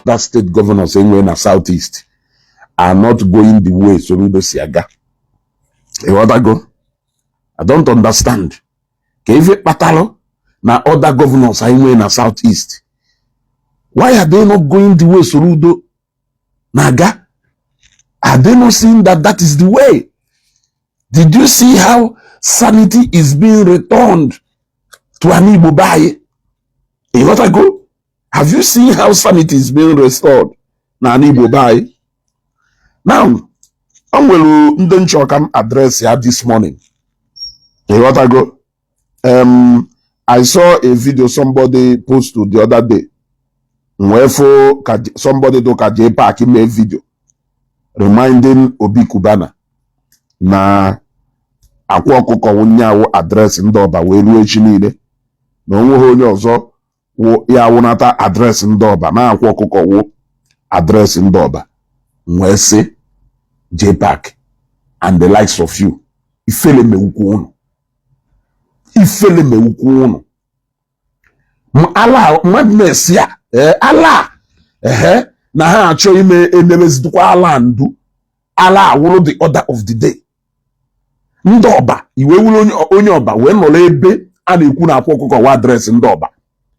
other state governors anywhere in the southeast are not going the way Soludo Siaga. You want to go? I don't understand. If it patalo na other governors anywhere in the southeast, why are they not going the way Soludo Naga? Are they not seeing that that is the way? Did you see how sanity is being returned to an Igbo baye? You want to go? Have you seen how sanity is being restored na an Igbo baye? Now, I'm going to address here this morning. You want to go? I saw a video somebody posted the other day. Wherefore, somebody took a J-Park in a video reminding Obi Cubana na akwa ọkụkọ wunyawo address ndoba we ruo echi niile na onwe onye ọzọ wo ya wunata address ndoba na akwa ọkụkọ wo address ndoba nwe se J-Park and the likes of you ifele mewukwu unu ala madness ya ala na ha achọ ime enemezidukwa ala ndu ala awụrụ the order of the day. Ndị ọba iwe wuru onye ọba wee nọrọ ebe a na-ekwu na akwa ọkụkọ wa adreesị ndị ọba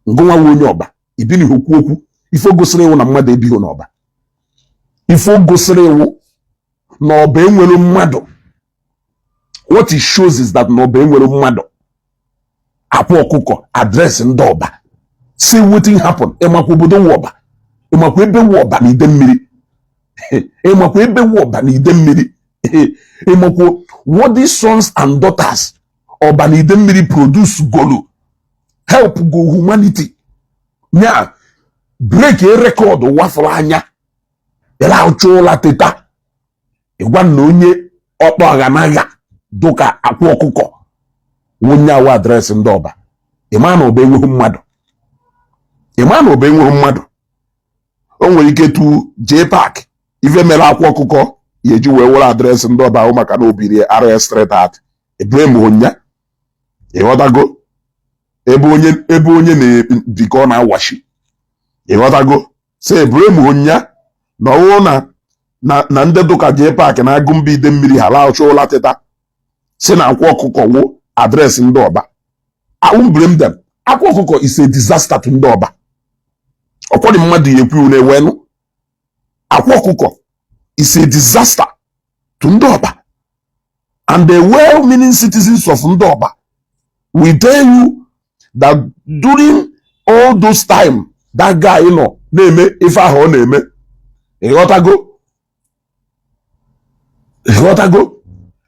ngụnwa onye ọba ibili okwu okwu ifo gosiri iwu na mmadụ ebighị n'ọba ifo gosiri iwu na ọba enwere mmadụ. What it shows is that na ọba enwere mmadụ akwa ọkụkọ adreesị ndị ọba. See wetin happen ịmakwa obodo nwa ọba ịmakwa ebe nwa ọba na ide mmiri ịmakwa ebe nwa ọba na ide mmiri ịmakwa what these sons and daughters ọba na ide mmiri produce golu help go humanity nya break a record wafụrụ anya ela ụchụla teta ịgwa na onye ọkpọ agha dụka akwa ọkụkọ wonye awa adreesị ndị ọba ịma na ọba enweghị mmadụ o nwere ike tu J-Park ife mere akwa ọkụkọ ya eji wee were adreesị ndị ọba ahụ maka na obiri RS Street Art ebrem onya ịghọtago ebe onye na-bikọ na awashi ịghọtago si ebrem onya na ọwụ na ndị dụka J-Park na agụ mba ide mmiri ha laụcha ụla teta si na akwa ọkụkọ wụ adreesị ndị ọba. I won't blame them. Akwa ọkụkọ is a disaster to ndị ọba. Ọkwọdị mmadụ ya ekwu na-ewenụ akwa ọkụkọ is a disaster to ndị ọba, and the well-meaning citizens of ndị ọba will tell you that during all those time that guy na-eme ife ahụ ọ na-eme ịghọtago.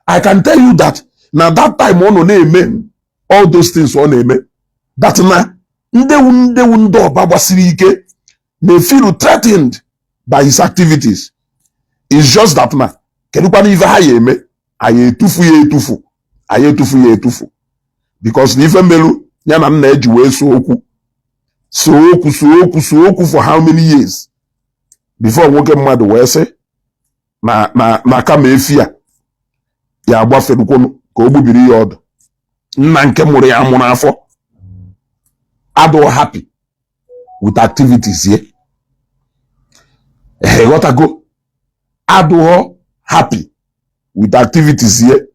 I can tell you that na that time ọ nọ na-eme all those things ọ na-eme that na ndewu ndị ọba gbasiri ike may feel threatened by his activities. It's just that na kedukwana ife ha ya eme anyị etufu because na ife melu ya na nna eji wee so okwu for how many years before nwoke mmadụ wee sị na kama efi ya agbaferukwonu ka o gbubiri ya ọdụ. Nna nke mụrụ ya amụ n'afọ adụ happy with activities here. Ịghọtago adụ happy with activities here.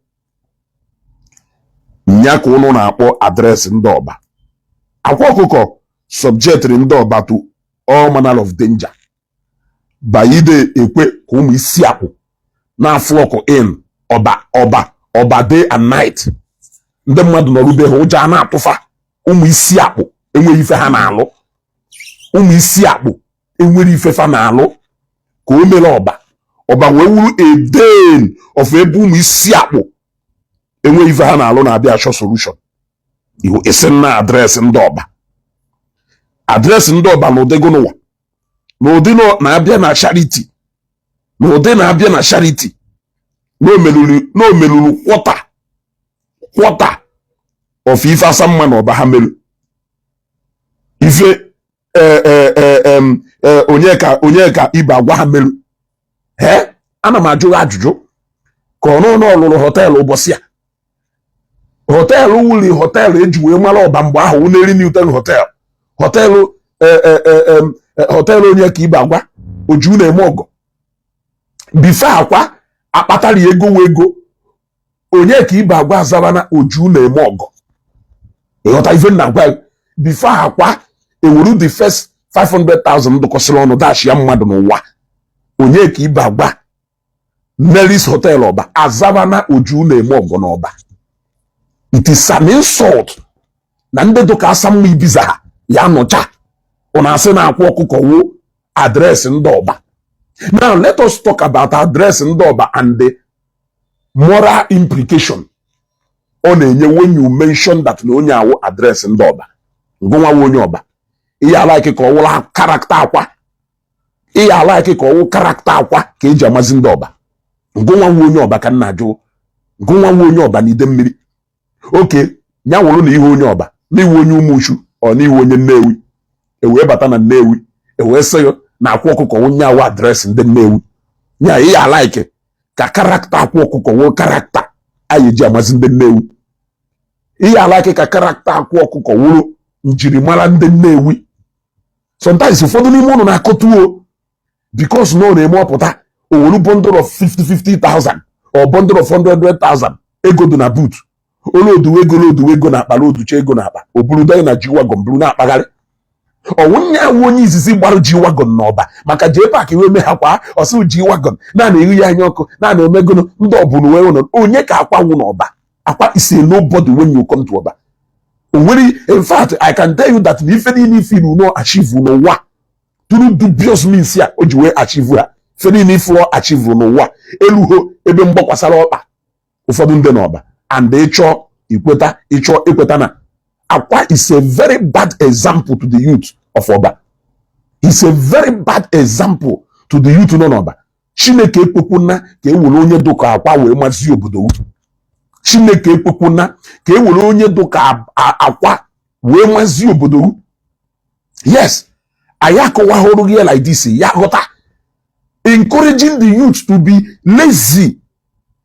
Nya ka ụnụ na-akpọ adreesị ndị ọba. Akwa ọkụkọ subjectri ndị ọba to all manner of danger by ide ekwe ka ụmụ isi akpụ na-afụ ọkụ in ọba day and night. Ndị mmadụ nọrube ha ụjọ a na-atụfa ụmụ isi akpụ enweghị ife ha na-alụ. Ụmụ isi akpụ enwere ife fa na-alụ ka o mere ọba wee wuru a den of ebe ụmụ isi akpụ enweghị ife ha na-alụ na-abịa achọ solution. Iwu esi na adreesị ndị ọba. Adreesị ndị ọba na ụdịgo n'ụwa n'ụdị na-abịa na charity n'omelulu kwọta of ife asamma na ọba ha melu ife onye ka ibe agwa ha melu. Ana m ajụ ajụjụ ka ọnụ ọlụlụ họteelụ ụbọchị a họteelụ wuli họteelụ eji wee mara ọba mgbe ahụ Uneri Newton họteelụ hotel onye ka ibe agwa oju na-eme ọgọ before akwa akpatara ego wego onye ka ibe agwa azabana oju na-eme ọgọ ịghọta ife na agwa before akwa ewuru the first 500,000 dụkọsịrị ọnụ dash ya mmadụ n'ụwa onye ka ibe agwa Nelly's Hotel Ọba azabana oju na-eme ọgọ n'Ọba. It is an insult na ndị dụka asa mma ibiza ha ya nọcha ụna asị na-akwụ ọkụkọ wo adreesị ndị Ọba. Now let us talk about address ndị Ọba and the moral implication ọ na-enye when you mention that na onye awụ adreesị ndị Ọba ngụnwa onye Ọba ihe alaiki ka ọwụla karakta akwa ihe alaiki ka ọwụ karakta akwa ka eji amazi ndị Ọba ngụnwa onye Ọba ka nna ajụ ngụnwa onye Ọba n'ide mmiri oke nya wụrụ na ihe onye Ọba na iwu onye Umuchu ọ na iwu onye Nnewi ewee bata na Nnewi ewee sị ya na akwụ ọkụkọ onye awụ adreesị ndị Nnewi nya ihe alaiki ka karakta akwụ ọkụkọ wụ karakta anyị eji amazi ndị Nnewi ihe alaiki ka karakta akwụ ọkụkọ wụrụ njirimara ndị Nnewi. Sometimes ụfọdụ n'ime ụnụ na-akọtuo because no na-eme ọpụta owelu bundle of 50,000 or bundle of 100,000 ego dị na boot olodu ego na akpa loducha ego na akpa oburudo na G-Wagon buru na-akpagharị ọwụnye awụ onye izizi gbarụ G-Wagon n'Ọba maka jee paaki wee mee ha kwa ọsụ G-Wagon na-ana ehu ya anya ọkụ na-ana emegono ndị ọbụla wee ụnọ onye ka akwa wụ n'Ọba akwa is a nobody when you come to Ọba. In fact, I can tell you that if any feel no achieve no wa through dubious means ya o ji wee achieve ya feni ni flo achieve no wa eluho ebe mgbakwasara ọkpa ụfọdụ ndị n'Ọba and ịchọ ikweta na akwa is a very bad example to the youth of Ọba. It's a very bad example to the youth nọ n'Ọba. Chineke ekwekwuna ka ewere onye dụka akwa wee mazi obodo Chineke ekwekwuna ka ewere onye dụka akwa wee mazi obodo. Yes, anyị akọwahụrụ gị like this ya ghọta. Encouraging the youth to be lazy,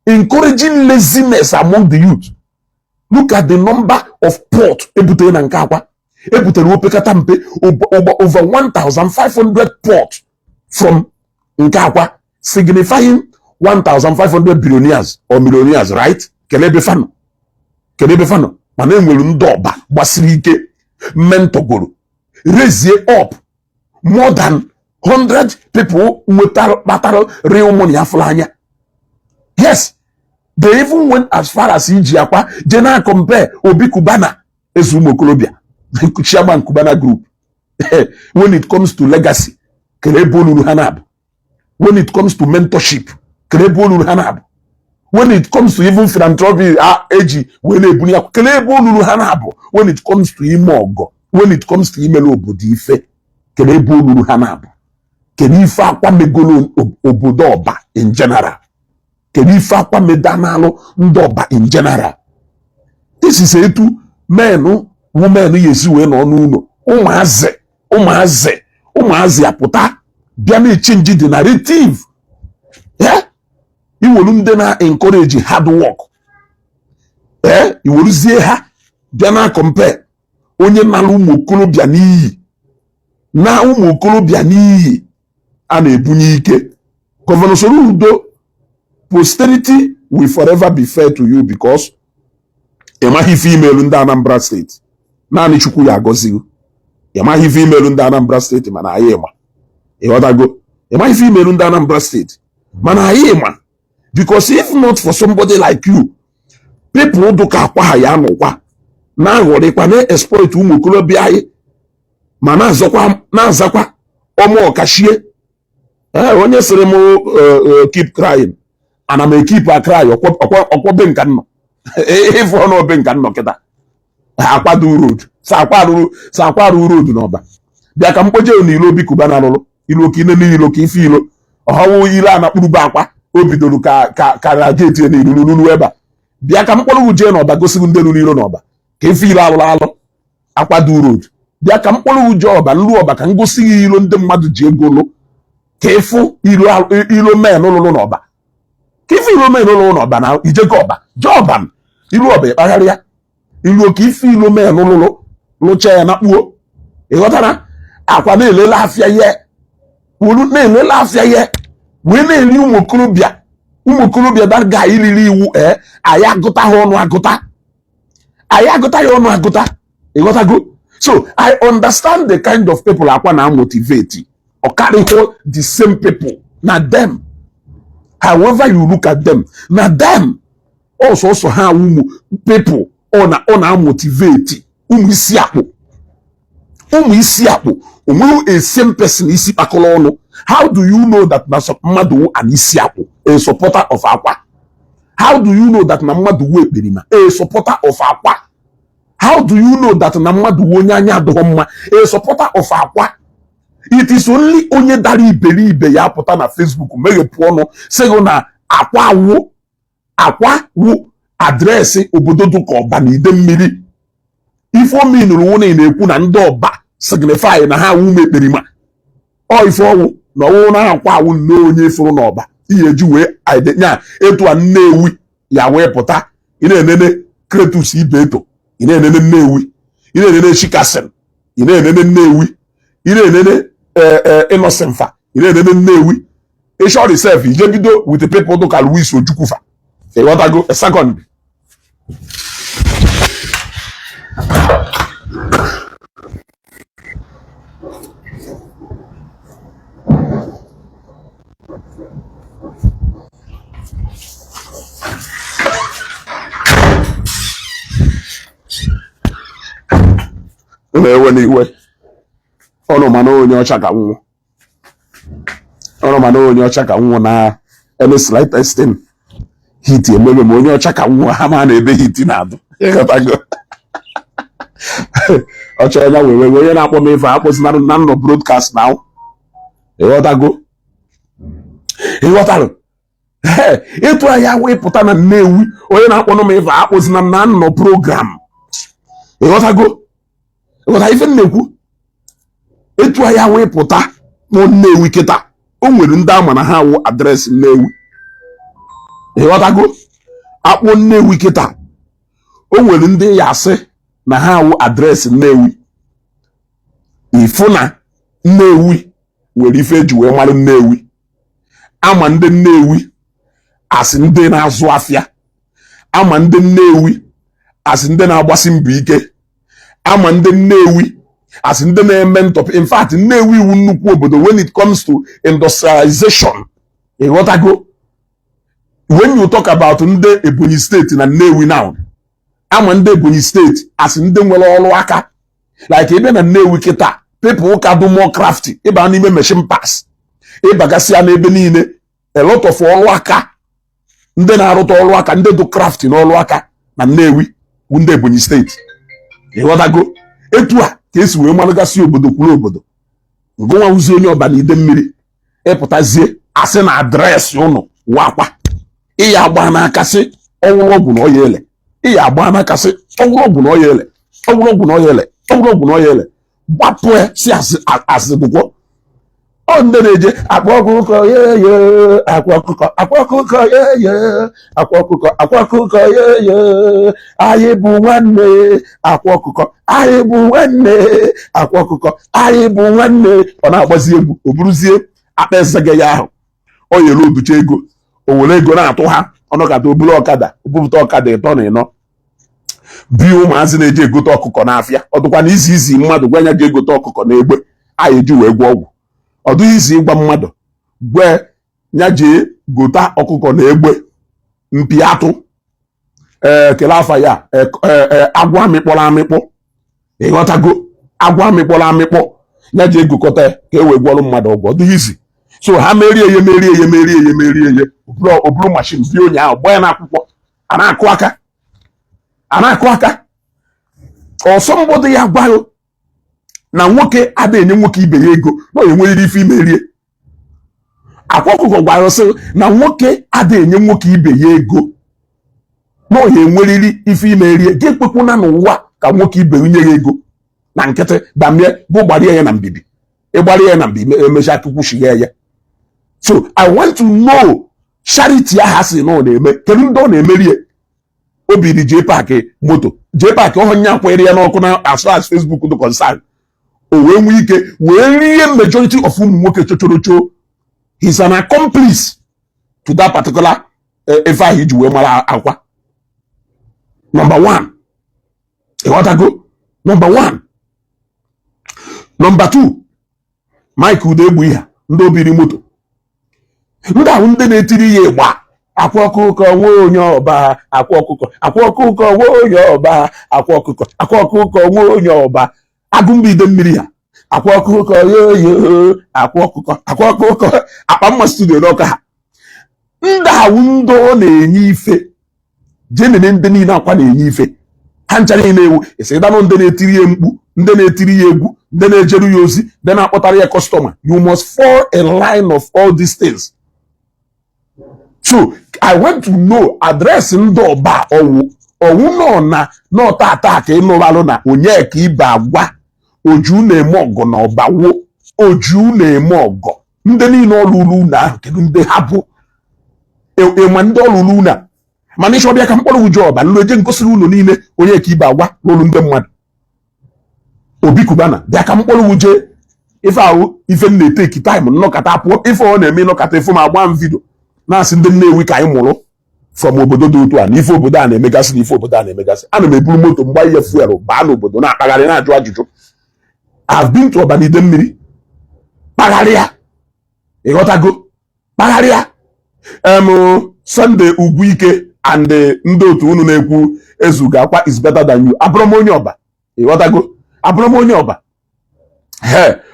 encouraging laziness among the youth. Look at the number of port ebutere na nke akwa ebutere opekata mpe over 1,500 port from nke akwa, signifying 1,500 billionaires or millionaires, right? Kelebe fano mana enwere ndị Ọba gbasiri ike mentogoro raise up more than 100 people battle real money afụla anya. Yes, they even went as far as iji akwa jena compare Obi Cubana ezu Mokolobia chairman Cubana group when it comes to legacy kelebolu hanab, when it comes to mentorship kelebolu hanab, when it comes to even philanthropy eji when ebuni kelebolu hanab, when it comes to imogo, when it comes to imelo obodo ife kelebolu hanab, kenife akwa megolo obodo Ọba in general, kenife akwa medanalo ndị Ọba in general. This is etu men women yesi we no n'ụlọ ụmụazị apụta bịa na-echange the narrative. Iwolu ndị na encourage hard work iwoluzie ha bịa na compare onye nala ụmụ okorobịa n'iyi a na-ebunye ike. Governor Soludo, posterity will forever be fair to you because ịmaghị female ndị Anambra State naanị Chukwu ya agọzigo. Ịmaghị female ndị Anambra State mana anyị ịma ịghọtago. Ịmaghị female ndị Anambra State mana anyị ịma because if not for somebody like you, people dụka akwa ha ya nụkwa na-aghọrịkwa na-exploit ụmụ okorobịa anyị ma na-azakwa ọmụ ọkachie. Onye sịrị m keep crying ana m keep a cry ọkwọbe nka nnọ ịfụ ọnụ obe nka nnọ kịta akwado road sa akwarụ road n'Ọba bịa ka mkpoje n'ilo Obi Cubana lụrụ ilo ka ine n'ilo ka ife ilo ọhawo ile a na-akpụrụba akwa o bidoro ka geti n'ilulu ebe a bịa ka mkpọrọ uje n'Ọba gosigo ndị n'ilo n'Ọba ka ife ilo alụ akwado road bịa ka mkpọrọ uje Ọba nlu Ọba ka ngosi gị ilo ndị mmadụ ji ego lụ ka ịfụ ilo men lụrụ n'Ọba ka ife ilo men lụrụ n'Ọba na ijego Ọba jọban ilu Ọba ịkpagharịa ilu oke ife ilo men lụcha ya na kpuo ịghọtara. akwa na-elele afịa ye wuru na-elele afịa ye wee na-eri ụmụ okorobịa that guy iriri iwu anyị agụta ha ọnụ agụta ịghọtago. So I understand the kind of people akwa na motivate or carry the same people na them. However you look at them, na them also have people on motivate isi akpụ a same person isi pakolo ọnụ. How do you know that na mmadụ an isi akpụ a supporter of akwa? How do you know that na mmadụ ekperima a supporter of akwa? How do you know that na mmadụ onye anya adịghị mma a supporter of akwa? It is only onye dara iberibe ya pụta na Facebook meghepụ ọnụ sịgụ na akwa wụ adreesị obodo dụka ọba na ide mmiri. Ife omenụrụ nwụna na-ekwu na ndị ọba signify na ha awụ mekperima. Ọ ife ọnwụ na ọwụ na akwa awụ nne onye fụrụ n'ọba ihe eji wee nya etu a Nnewi ya wee pụta ị na-enene Kretus Ibeto, ị na-enene Nnewi, ị na-enene Chikasen, ị na-enene Nnewi, ị na-enene Innocentfa, ị na-enene Nnewi. Eshọ reserve ije bido with the people to call Louis Ojukwufa. You want to go a second? Iwe ọnụ mana onye ọcha ka nwụọ. Ọnụ mana onye ọcha ka nwụọ na any slightest thing hit emebe ma onye ọcha ka nwụọ ha ma na-ebe hit na-adụ. Ọcha onye wee onye na-akpọ m ife akpọzi na nọ broadcast now. Ịghọtago? Etu ahịa wee pụta na Nnewi onye na-akpọ m ife akpọzi na nọ program. Ịghọtago? Ịghọta ife na-ekwu? Etu ahịa wee pụta kpọ Nnewi kịta o nwere ndị ama na ha wụ adreesị Nnewi. Ịghọtago? Akpọ Nnewi kịta o nwere ndị ya asị na ha wụ adreesị Nnewi. Ifu na Nnewi nwere ife eji wee mara Nnewi. Ama ndị Nnewi asị ndị na-azụ afịa. Ama ndị Nnewi asị ndị na-agbasi mbọ ike. Ama ndị Nnewi asị ndị na-eme ntọpụ. In fact, Nnewi iwu nnukwu obodo when it comes to industrialization. Ịghọtago? When you talk about ndị Ebonyi State na Nnewi now, ama ndị Ebonyi State asị ndị nwere ọrụ aka. Like ebe na Nnewi kịta, people ka do more crafty. Ịba n'ime machine pass. Ịbagasịa n'ebe niile, a lot of ọrụ aka. Ndị na-arụta ọrụ aka, ndị do crafty na ọrụ aka na Nnewi bụ ndị Ebonyi State. Ịghọtago? Etu a ka esi wee malụgasị obodo kwuru obodo. Ngụnwa uzi onye ọba na ide mmiri ịpụtazie asị na adreesị ụnụ wakwa. Iya agba n'aka sị ọwụrụ ọgwụ na ọya ele. Iya agba n'aka sị ọwụrụ ọgwụ na ọya ele. Ọwụrụ ọgwụ na ọya ele. Ọwụrụ ọgwụ na ọya ele. Gbapụ ya si asịdụkwọ. Ọ ndị na-eje akwa ọkụkọ yeye, akwa ọkụkọ yeye, akwa ọkụkọ yeye, anyị bụ nwanne, akwa ọkụkọ, anyị bụ nwanne, akwa ọkụkọ, anyị bụ nwanne. Ọ na-agbazi egwu, o buruzie akpa ezege ya ahụ. O yere obuche ego, o were ego na-atụ ha, ọnọkata oburu ọkada, obupụta ọkada 3 na 4. Bi ụmụazị na-eje egote ọkụkọ n'afịa. Ọ dụkwa na izi mmadụ gwa nya ji egote ọkụkọ na egbe, anyị eji wee gwọ ọgwụ. Ọ dụghị izi ịgwa mmadụ gwe nya jee gota ọkụkọ na egbe mpi atụ kele afa ya agwọ amịkpọrọ amịkpọ. Ịghọtago? Agwọ amịkpọrọ amịkpọ nya jee gokọta ka e wee gwọrọ mmadụ ọgwụ. Ọ dụghị izi. So ha merie eye oburu mashin bi onye ahụ gbaa ya n'akwụkwọ a na-akụ aka. Ọsọ mbọdụ ya gwayo na nwoke ada enye nwoke ibe ya ego na ọ enweriri ife imerie. Akwa ọkụkọ gwara sị na nwoke ada enye nwoke ibe ya ego na ọ enweriri ife imerie. Ga-ekwekwuna n'ụwa ka nwoke ibe nye ya ego na nkịtị damie bụ gbarie ya na mbibi. Ịgbarie ya na mbibi emechaa akwụkwọ shigha ya. So I want to know charity aha si na ọ na-eme kedu ndị ọ na-emerie. Obiri jee paakị moto jee paakị ọhụ nya kwere ya n'ọkụ na as far as Facebook dị concern. o wee nwee ike wee rie majority of ụmụ nwoke chochorocho. He's an accomplice to that particular ife ahụ iji wee mara akwa. Number one. You want to go? Number one. Number two. Mike Udegbu ya ndị obiri moto. Ndị ahụ ndị na-etiri ya ịgba akwa ọkụkọ nwe onye ọba akwa ọkụkọ nwe onye ọba akwa ọkụkọ nwe onye ọba agụmbido mmiri ha akwa ọkụkọ yoyo akwa ọkụkọ akpa mma studio n'ọka ha. Ndị ahụ ndị ọ na-enye ife jenene ndị niile akwa na-enye ife ha ncha niile ewu esidanụ ndị na-etiri ya mkpu, ndị na-etiri ya egwu, ndị na-ejeru ya ozi, ndị na-akpọtara ya customer. You must fall in line of all these things. So I want to know address ndị ọba ọwụ nọ na nọta ata ka ịnụbalụ na onye ka ibe agwa oju na-eme ọgọ na ọbawo oju na-eme ọgọ. Ndị niile ọlụlụ na ahụ kedu ndị ha bụ ma ndị ọlụlụ na mana ịchọ bịa ka mkpọrọ uju ọba nlụ eje nkosiri ụlọ niile onye ka ibe agwa n'olu ndị mmadụ. Obi Cubana bịa ka mkpọrọ uje ife ahụ ife m na-eteki time nnọkọta pụọ ife ọ na-eme nnọkọta ife ma agba m vidio na-asị ndị Nnewi ka anyị mụrụ from obodo dị otu a na ife obodo a na-emegasị na ife obodo a na-emegasị. Ana m eburu moto mgba ihe fuel baa n'obodo na-akpagharị na-ajụ ajụjụ. I've been to Obanide mmiri kpagharịa ịghọtago kpagharịa Sunday Ugwuike and ndị otu unu na-ekwu ezuga akwa is better than you. Abụrụ m onye ọba ịghọtago abụrụ m onye ọba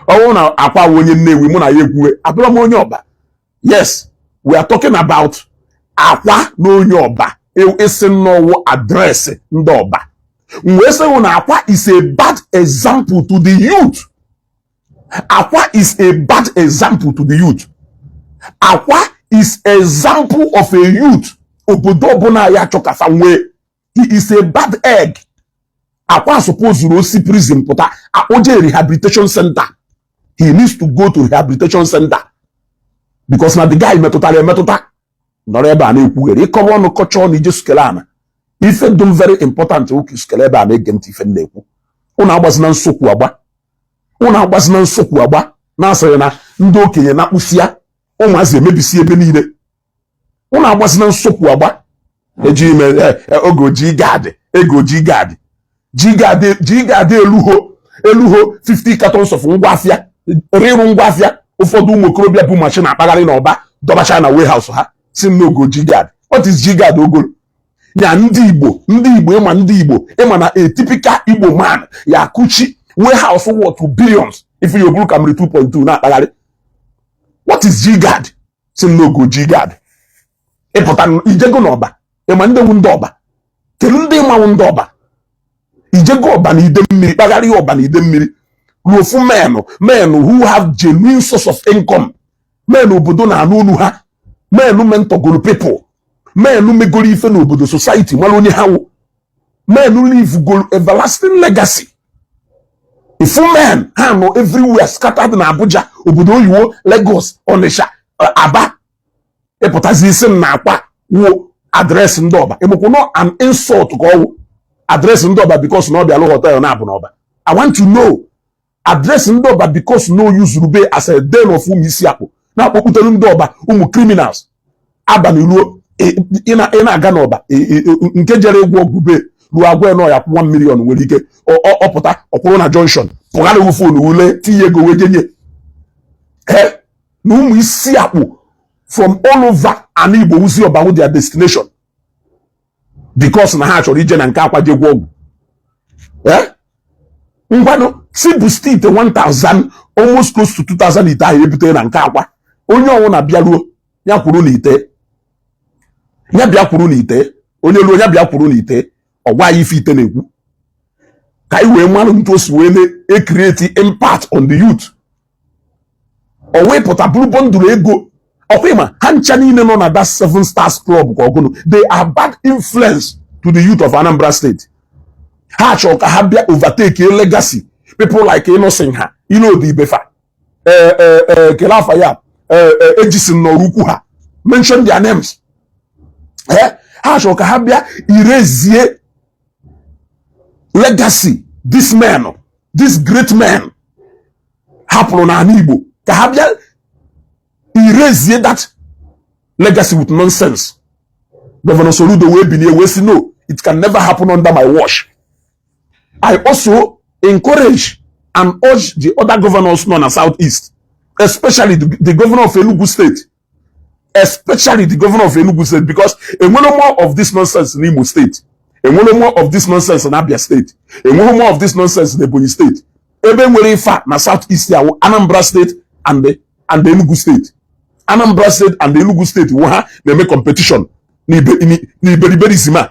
ọwụ na akwa onye Nnewi mụ na ya ekwuwe abụrụ m onye ọba. Yes, we are talking about akwa na onye ọba isi nnọwụ adreesị ndị ọba. Mgbe sị na akwa is a bad example to the youth. Akwa is a bad example to the youth. Akwa is example of a youth. Obodo ọbụla ya chọkasa nwee. He is a bad egg. Akwa suppose osi prison pụta akpọje rehabilitation center. He needs to go to rehabilitation center because na the guy metụtara emetụta nọrọ ebe a na-ekwughere ịkọwa ọnụ kọcha ọnụ ije sukele ana ife dum very important oke sukele ebe a na-ege ntị ife na-ekwu. Ụnụ agbazina nsogbu agba na-asịrị na ndị okenye na-akpụsịa ụmụazị emebisi ebe niile. Ụnụ agbazina nsogbu agba eji ime ogo G-Guard eluho 50 cartons of ngwaafịa rịrụ ngwaafịa. Ụfọdụ ụmụ okorobịa bụ machin akpagharị na ọba dọbacha na warehouse ha si n'ogo G-Guard. What is G-Guard ogolo? Ya ndị Igbo ịma na a typical Igbo man ya kuchi warehouse worth billions if you buru kamri 2.2 na akpagharị. What is G-Guard? Si n'ogo G-Guard ịpụta ijego n'ọba ịma ndị wu ndị ọba kedu ndị ịmanwụ ndị ọba ijego ọba na ide mmiri kpagharị ọba na ide mmiri ruofu men who have genuine source of income. Men obodo na anụ unu ha. Men mentogoro people. Men megoro ife n'obodo society nwere onye ha wụ. Men live go everlasting legacy. Ifu men ha nọ everywhere scattered na Abuja, obodo oyiwo, Lagos, Onitsha, Aba. Epụtazi isi na akwa wo address ndị ọba. Emekwu no an insult ka ọwụ address ndị ọba because na ọbịa lụ hotel na abụ n'ọba. I want to know address ndị ọba because no use rube as a den of ụmụ isi akpụ na-akpọkpụtere ndị ọba ụmụ criminals abalị ruo ị na-aga n'ọba nke jere ịgwọ ọgwụ ruo agwa nọ ya 1 million nwere ike ọpụta ọkwụrụ na junction pụgharịwụ fonu ule tinye ego wee jenye na ụmụ isi akpụ from all over an Igbo wuzi ọba with their destination because na ha chọrọ ije na nke akwa je gwọ ọgwụ. Ngwanụ Sibu State 1000 almost close to 2000 ite ahụ ebutere na nke akwa. Onye ọnwụ na-abịaruo ya kwuru n'ite. Ya bịa kwuru n'ite. Onye luo ya bịa kwuru n'ite. Ọgwa ife ite na-ekwu. Ka anyị wee mmanụ ntu osi wee na-create impact on the youth. O wee pụta bụrụ bọndụrụ ego. Ọkwa ịma ha ncha niile nọ na that 7 Stars Club ka ọgụnụ. They are bad influence to the youth of Anambra State. Ha chọrọ ka ha bịa overtake a legacy. People like Innocent ha, Odi Ibefa, Kelafa ya, Ejison Norukwu ha. Mention their names. Ha chọrọ ka ha bịa erase legacy. This man, this great man, hapụrụ na ala Igbo ka ha bịa erase that legacy with nonsense. Governor Soludo will be near. We say no, it can never happen under my watch. I also encourage and urge the other governors known as Southeast, especially the governor of Enugu State, because a little more of this nonsense in Imo State, a little more of this nonsense in Abia State, a little more of this nonsense in Ebonyi State. Even very far na Southeast, Anambra State and the Enugu State. Anambra State and the Enugu State they make competition. Ni beri zima.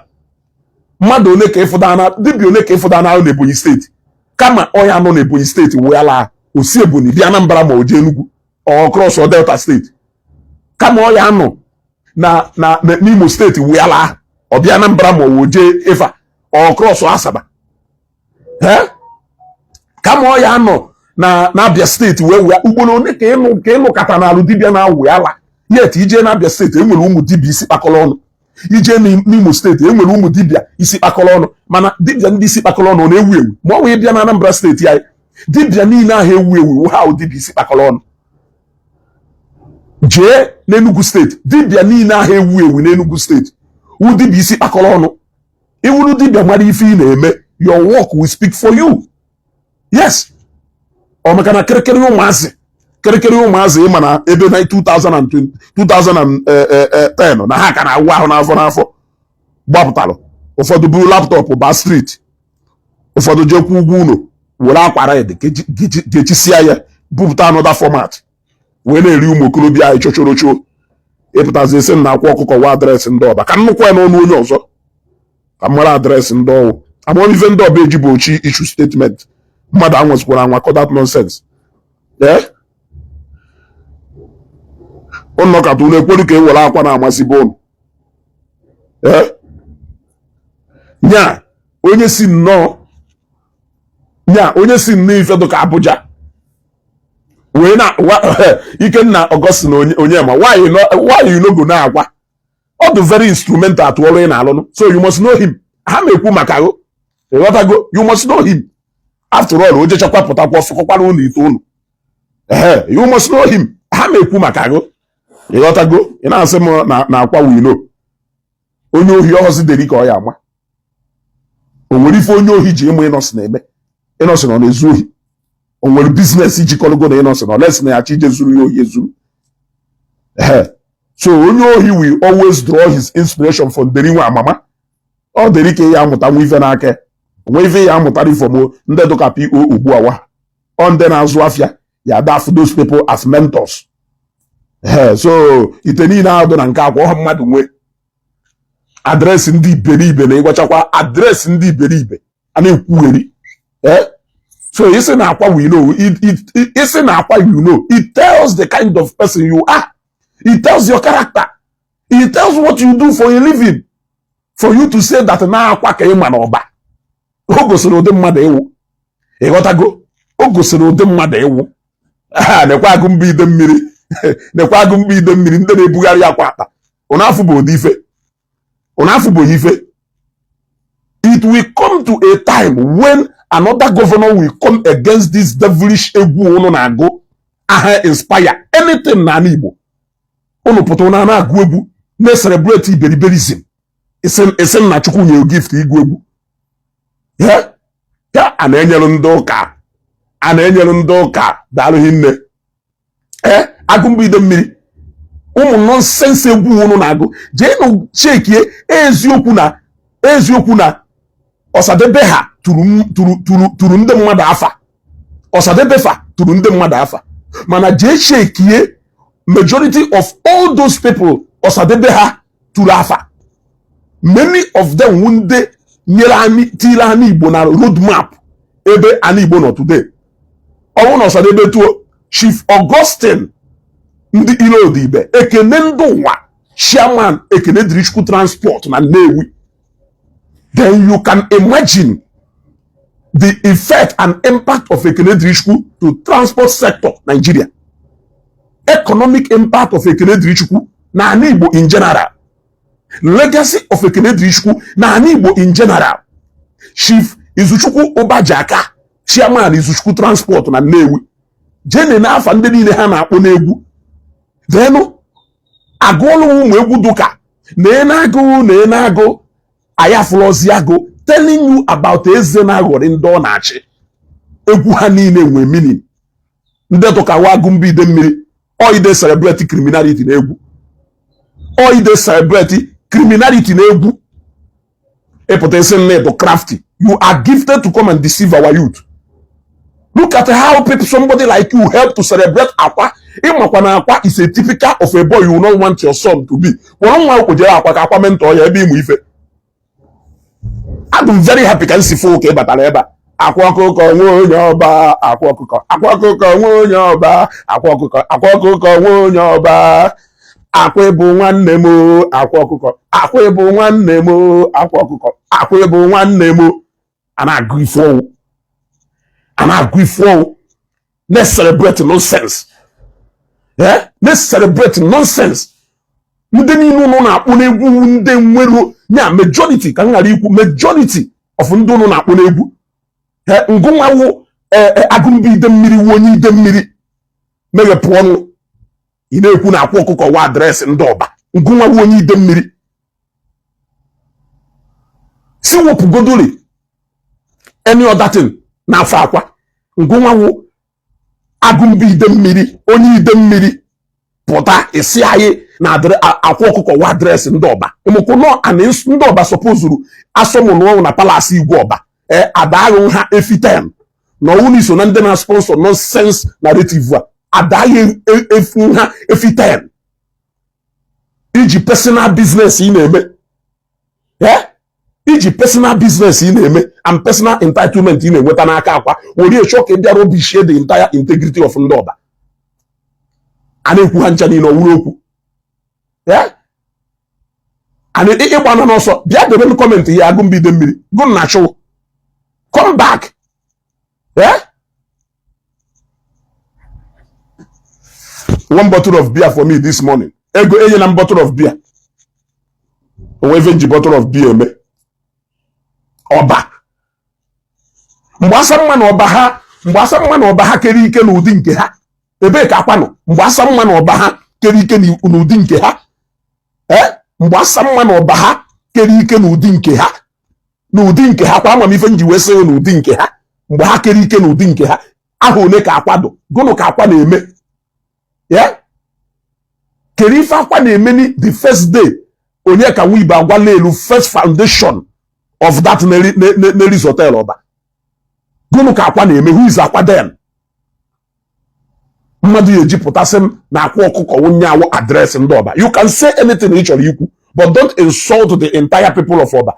Mmadụ one ka ịfụdana dibia one ka ịfụdana na Ebonyi State kama onye anọ na Ebonyi State wee ala osi Ebonyi bịa Anambra ma o jee Enugu or cross or Delta State kama onye anọ na n'Imo State wee ala ọ bịa Anambra ma o jee Efa or cross or Asaba kama onye anọ na Abia State wee ugboro one ka ịnụ kata na alụ dibia na wee ala yet ije na Abia State enwere ụmụ dibia isi kpakọrọ ọnụ ije n'Imo State enwere ụmụ dibia isi kpakọrọ ọnụ mana dibia ndị isi kpakọrọ ọnụ na-ewu ewu ma ọ wee bịa na Anambra State ya dibia niile ahụ ewu ewu ha dibia isi kpakọrọ ọnụ jee n'Enugu State dibia niile ahụ ewu ewu n'Enugu State wu dibia isi kpakọrọ ọnụ iwuru dibia mara ife ị na-eme your work will speak for you. Yes, ọ maka na kirikiri ụmụazị ịma na ebe na 2010 na ha ka na-awụ ahụ n'afọ gbapụtalụ ụfọdụ buru laptọpụ ba street ụfọdụ jekwa ugwu ụlọ were akwa red gechisịa ya bupụta another format wee na-eri ụmụ okorobịa anyị chochorocho ịpụtazi esi na akwa ọkụkọ wa adreesị ndị ọba ka nnukwu ya n'ọnụ onye ọzọ ka mara adreesị ndị ọwụ amamife ndị ọba eji bụ ochi issue statement mmadụ anwụzikwara anwa that nonsense ụnọ ka tụrụ ekweru ka e were akwa na-amasị bonu nya onye si nnọọ ife dụka Abuja wee na Ikenna Augustine onye ma why you no go na akwa ọ dị very instrumental at ọrụ ị na-alụ so you must know him. Ha na-ekwu maka ahụ ịghọtago you must know him. After all, oje chakwa pụtakwa ọfụkọkwara ụlọ ite ụlọ you must know him. Ha na-ekwu maka ahụ ịghọtago ị na-asị m na akwa wilo onye ohi ọhụzi deri ka ọ ya ama o nwere ife onye ohi ji ịmụ ịnọsị na-eme ịnọsị na ọ na-ezu ohi o nwere biznes jikọrọgo na ịnọsị na ọlesi na ya chi ije zuru ya ohi ezuru so onye ohi will always draw his inspiration from deri nwa amama ọ deri ka ya amụta nwa ife n'aka onwe ife ya amụtara ifọmo ndị dụka PO ugbu awa ọ ndị na-azụ afịa ya daf those people as mentors so ite niile ahụ dị na nke akwa ọha mmadụ nwee adreesị ndị iberibe na ịgwachakwa adreesị ndị iberibe a na-ekwugheri so isi na akwa we know isi na akwa you know it tells the kind of person you are. It tells your character. It tells what you do for a living. For you to say that na akwa ka ịma na ọba o gosiri ụdị mmadụ ewu ịghọtago o gosiri ụdị mmadụ ewu nekwa agụ mba ide mmiri nekwa agụ mba ide mmiri ndị na-ebugharị akwa akpa ụnafụ bụ ụdị ife ụnafụ bụ ife. It will come to a time when another governor will come against this devilish egwu unu na-agụ aha inspire anything na ala Igbo unu pụta na na-agụ egwu na-celebrate iberiberism isi na Chukwu nye gift igwu egwu a na-enyere ndị ụka daalụghị nne agụ mbido mmiri ụmụ nọnsensị egwu unu na-agụ jee nụ chekie eziokwu na Ọsadebe ha tụrụ ndị mmadụ afa Ọsadebe fa tụrụ ndị mmadụ afa mana jee chekie majority of all those people Ọsadebe ha tụrụ afa many of them wunde nyere anyị tiri anyị Igbo na road map ebe anyị Igbo nọ today. Ọwụ na Ọsadebe tuo Chief Augustine ndị Ilodibe ekene ndị ụwa chairman ekene Dirichukwu transport na Nnewi. Then you can imagine the effect and impact of Ekene Dirichukwu to transport sector Nigeria. Economic impact of Ekene Dirichukwu na anyị Igbo in general. Legacy of Ekene Dirichukwu na anyị Igbo in general. Chief Izuchukwu Obajaka chairman Izuchukwu transport na Nnewi. jene na afa ndị niile ha na-akpọ n'egwu denu agụọlụ ụmụ egwu duka na-agụ ayafụlọzi agụ telling you about eze na-aghọrị ndị ọ na-achị egwu ha niile nwee meaning ndị tụkawa agụ mba ide mmiri oide celebrate criminality na egwu oide celebrate criminality na egwu ịpụta isi nne bụ crafty. You are gifted to come and deceive our youth. Look at how people, somebody like you, help to celebrate Akwa. Akwa is a typical of a boy you will not want your son to be. I'm very happy can see folk but Akwa kuko nyoba, Akwa kuko nyoba, Akwa kuko nyoba. Akwa bụ nwanne m, akwa ọkụkọ. Akwa bụ nwanne m, akwa ọkụkọ. Akwa bụ nwanne m. Ana-agụ ifo. Let's celebrate nonsense. Yeah? Let's celebrate nonsense. Ndị niile nọ na-akpụ n'egwu ndị nwere nya majority ka ngara ikwu majority of ndị nọ na-akpụ n'egwu. Ngụnwawo agụmbi ide mmiri wu onye ide mmiri meghepụ ọnụ. Ị na-ekwu na akwa ọkụkọ wa adreesị ndị ọba ngụnwa bụ onye ide mmiri si wepụgodoli any other thing n'afọ akwa ngụnwa bụ agụmbi ide mmiri onye ide mmiri pụta isi anyị na akwa ọkụkọ wa adreesị ndị ọba ụmụkwụ nọ ana ndị ọba sọpozuru asọmụnụ na palasi igwe ọba adaghị ha efitem na ọwụ n'iso na ndị na-sponsor nonsense narrative a adaghị efu ha efitem iji personal business ị na-eme iji personal business ị na-eme and personal entitlement ị na-enweta n'aka akwa were chọka bịara obi shie the entire integrity of ndị ọba a na-ekwu ha ncha niile ọwụrụ okwu and ịgbana n'ọsọ bịa debe m kọmentị ya agụ mbido mmiri gụ na chụ come back one bottle of beer for me this morning. Ego enyela m bottle of beer. Onwe ji bottle of beer eme. Ọba. Mgbe asa mma na ọba ha kere ike n'ụdị nke ha. Ebe ka akwa nọ. Mgbe asa mma na ọba ha kere ike n'ụdị nke ha. Mgbe asa mma na ọba ha kere ike n'ụdị nke ha. N'ụdị nke ha kwa amamife nji wee sị n'ụdị nke ha. Mgbe ha kere ike n'ụdị nke ha. Aha one ka akwa dụ. Gụnụ ka akwa na-eme. Kere ife akwa na-emeni the first day onye ka wibe agwa lelu first foundation of that Neris hotel ọba gụnụ ka akwa na-eme who is akwa then mmadụ ya ejipụtasị m na akwa ọkụkọ onye awụ adreesị ndị ọba you can say anything ị chọrọ ikwu but don't insult the entire people of ọba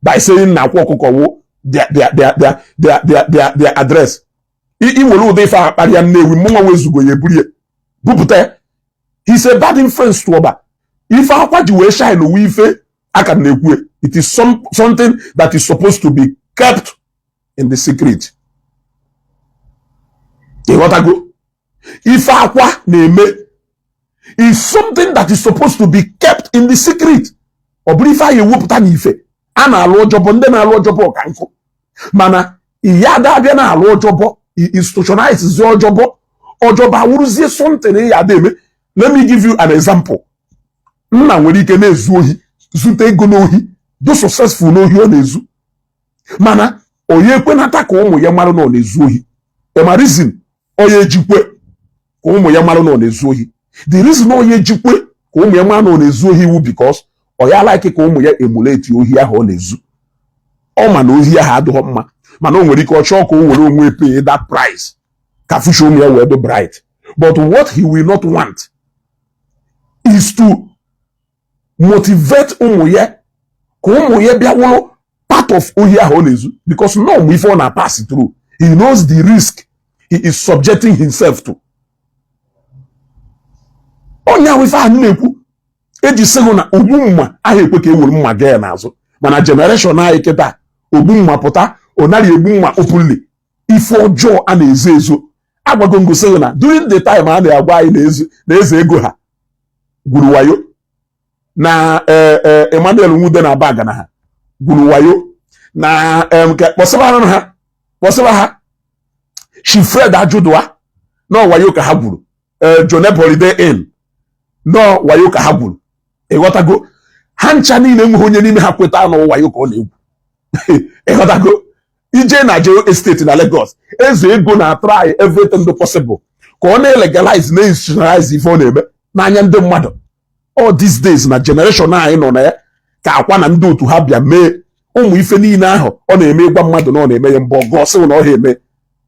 by saying na akwa ọkụkọ wụ their address iwere ụdị ife akparịa Nnewi mụnwa wezugo ya eburu ya bupụta ya. He's a bad influence to ọba ife akwa ji wee shine owe ife aka na-ekwu it is something that is supposed to be kept in the secret. Ịghọtago ife akwa na-eme is something that is supposed to be kept in the secret. Ọ bụrụ ife anyị ewepụta n'ife a na-alụ ọjọbọ ndị na-alụ ọjọbọ ka nkụ mana ihe ada abịa na-alụ ọjọbọ institutionalize ọjọbọ awụrụzie something ya ada eme. Let me give you an example. Nna nwere ike na-ezu ohi zute ego n'ohi do successful n'ohi ọ na-ezu mana onye ekwenata ka ụmụ ya marụ na ọ na-ezu ohi ema reason onye ejikwe ka ụmụ ya marụ na ọ na-ezu ohi the reason onye ejikwe ka ụmụ ya marụ na ọ na-ezu ohi wu because ọ ya like ka ụmụ ya emulate ohi ahụ ọ na-ezu ọ ma na ohi ahụ adịghị mma mana o nwere ike ọ chọọ ka o were onwe pay that price ka future ụmụ ya wee do bright but what he will not want is to motivate ụmụ ya ka ụmụ ya bịa wụrụ part of ohi ahụ ọ na-ezu because no mgbe ife ọ na-pass through he knows the risk he is subjecting himself to. Onye ahụ ife ahụ na-ekwu eji sịhụ na ogbu mma ahụ ekwe ka e were mma gaa ya n'azụ mana generation anyị kịta ogbu mma pụta ọ naghị egbu mma openly ife ọjọọ a na-ezo ezo agwago ngosịghị na during the time a na-agwa anyị na-eze ego ha gwuru wayo na Emmanuel Nwude na baga na ha gwuru wayo na kpọsịba ha Shifred Ajụdụa no wayo ka ha gburu Joneb Holiday Inn no wayo ka ha gburu ịghọtago ha ncha niile enweghị onye n'ime ha kweta na wayo ka ọ na-egwu ịghọtago ije na Jero Estate na Lagos eze ego na try everything possible ka ọ na-legalize na institutionalize ife ọ na-eme n'anya ndị mmadụ all these days na generation anyị nọ na ya ka akwa na ndị otu ha bịa mee ụmụ ife niile ahụ ọ na-eme ịgwa mmadụ na ọ na-eme ya mbọ gọsị na ọ ha-eme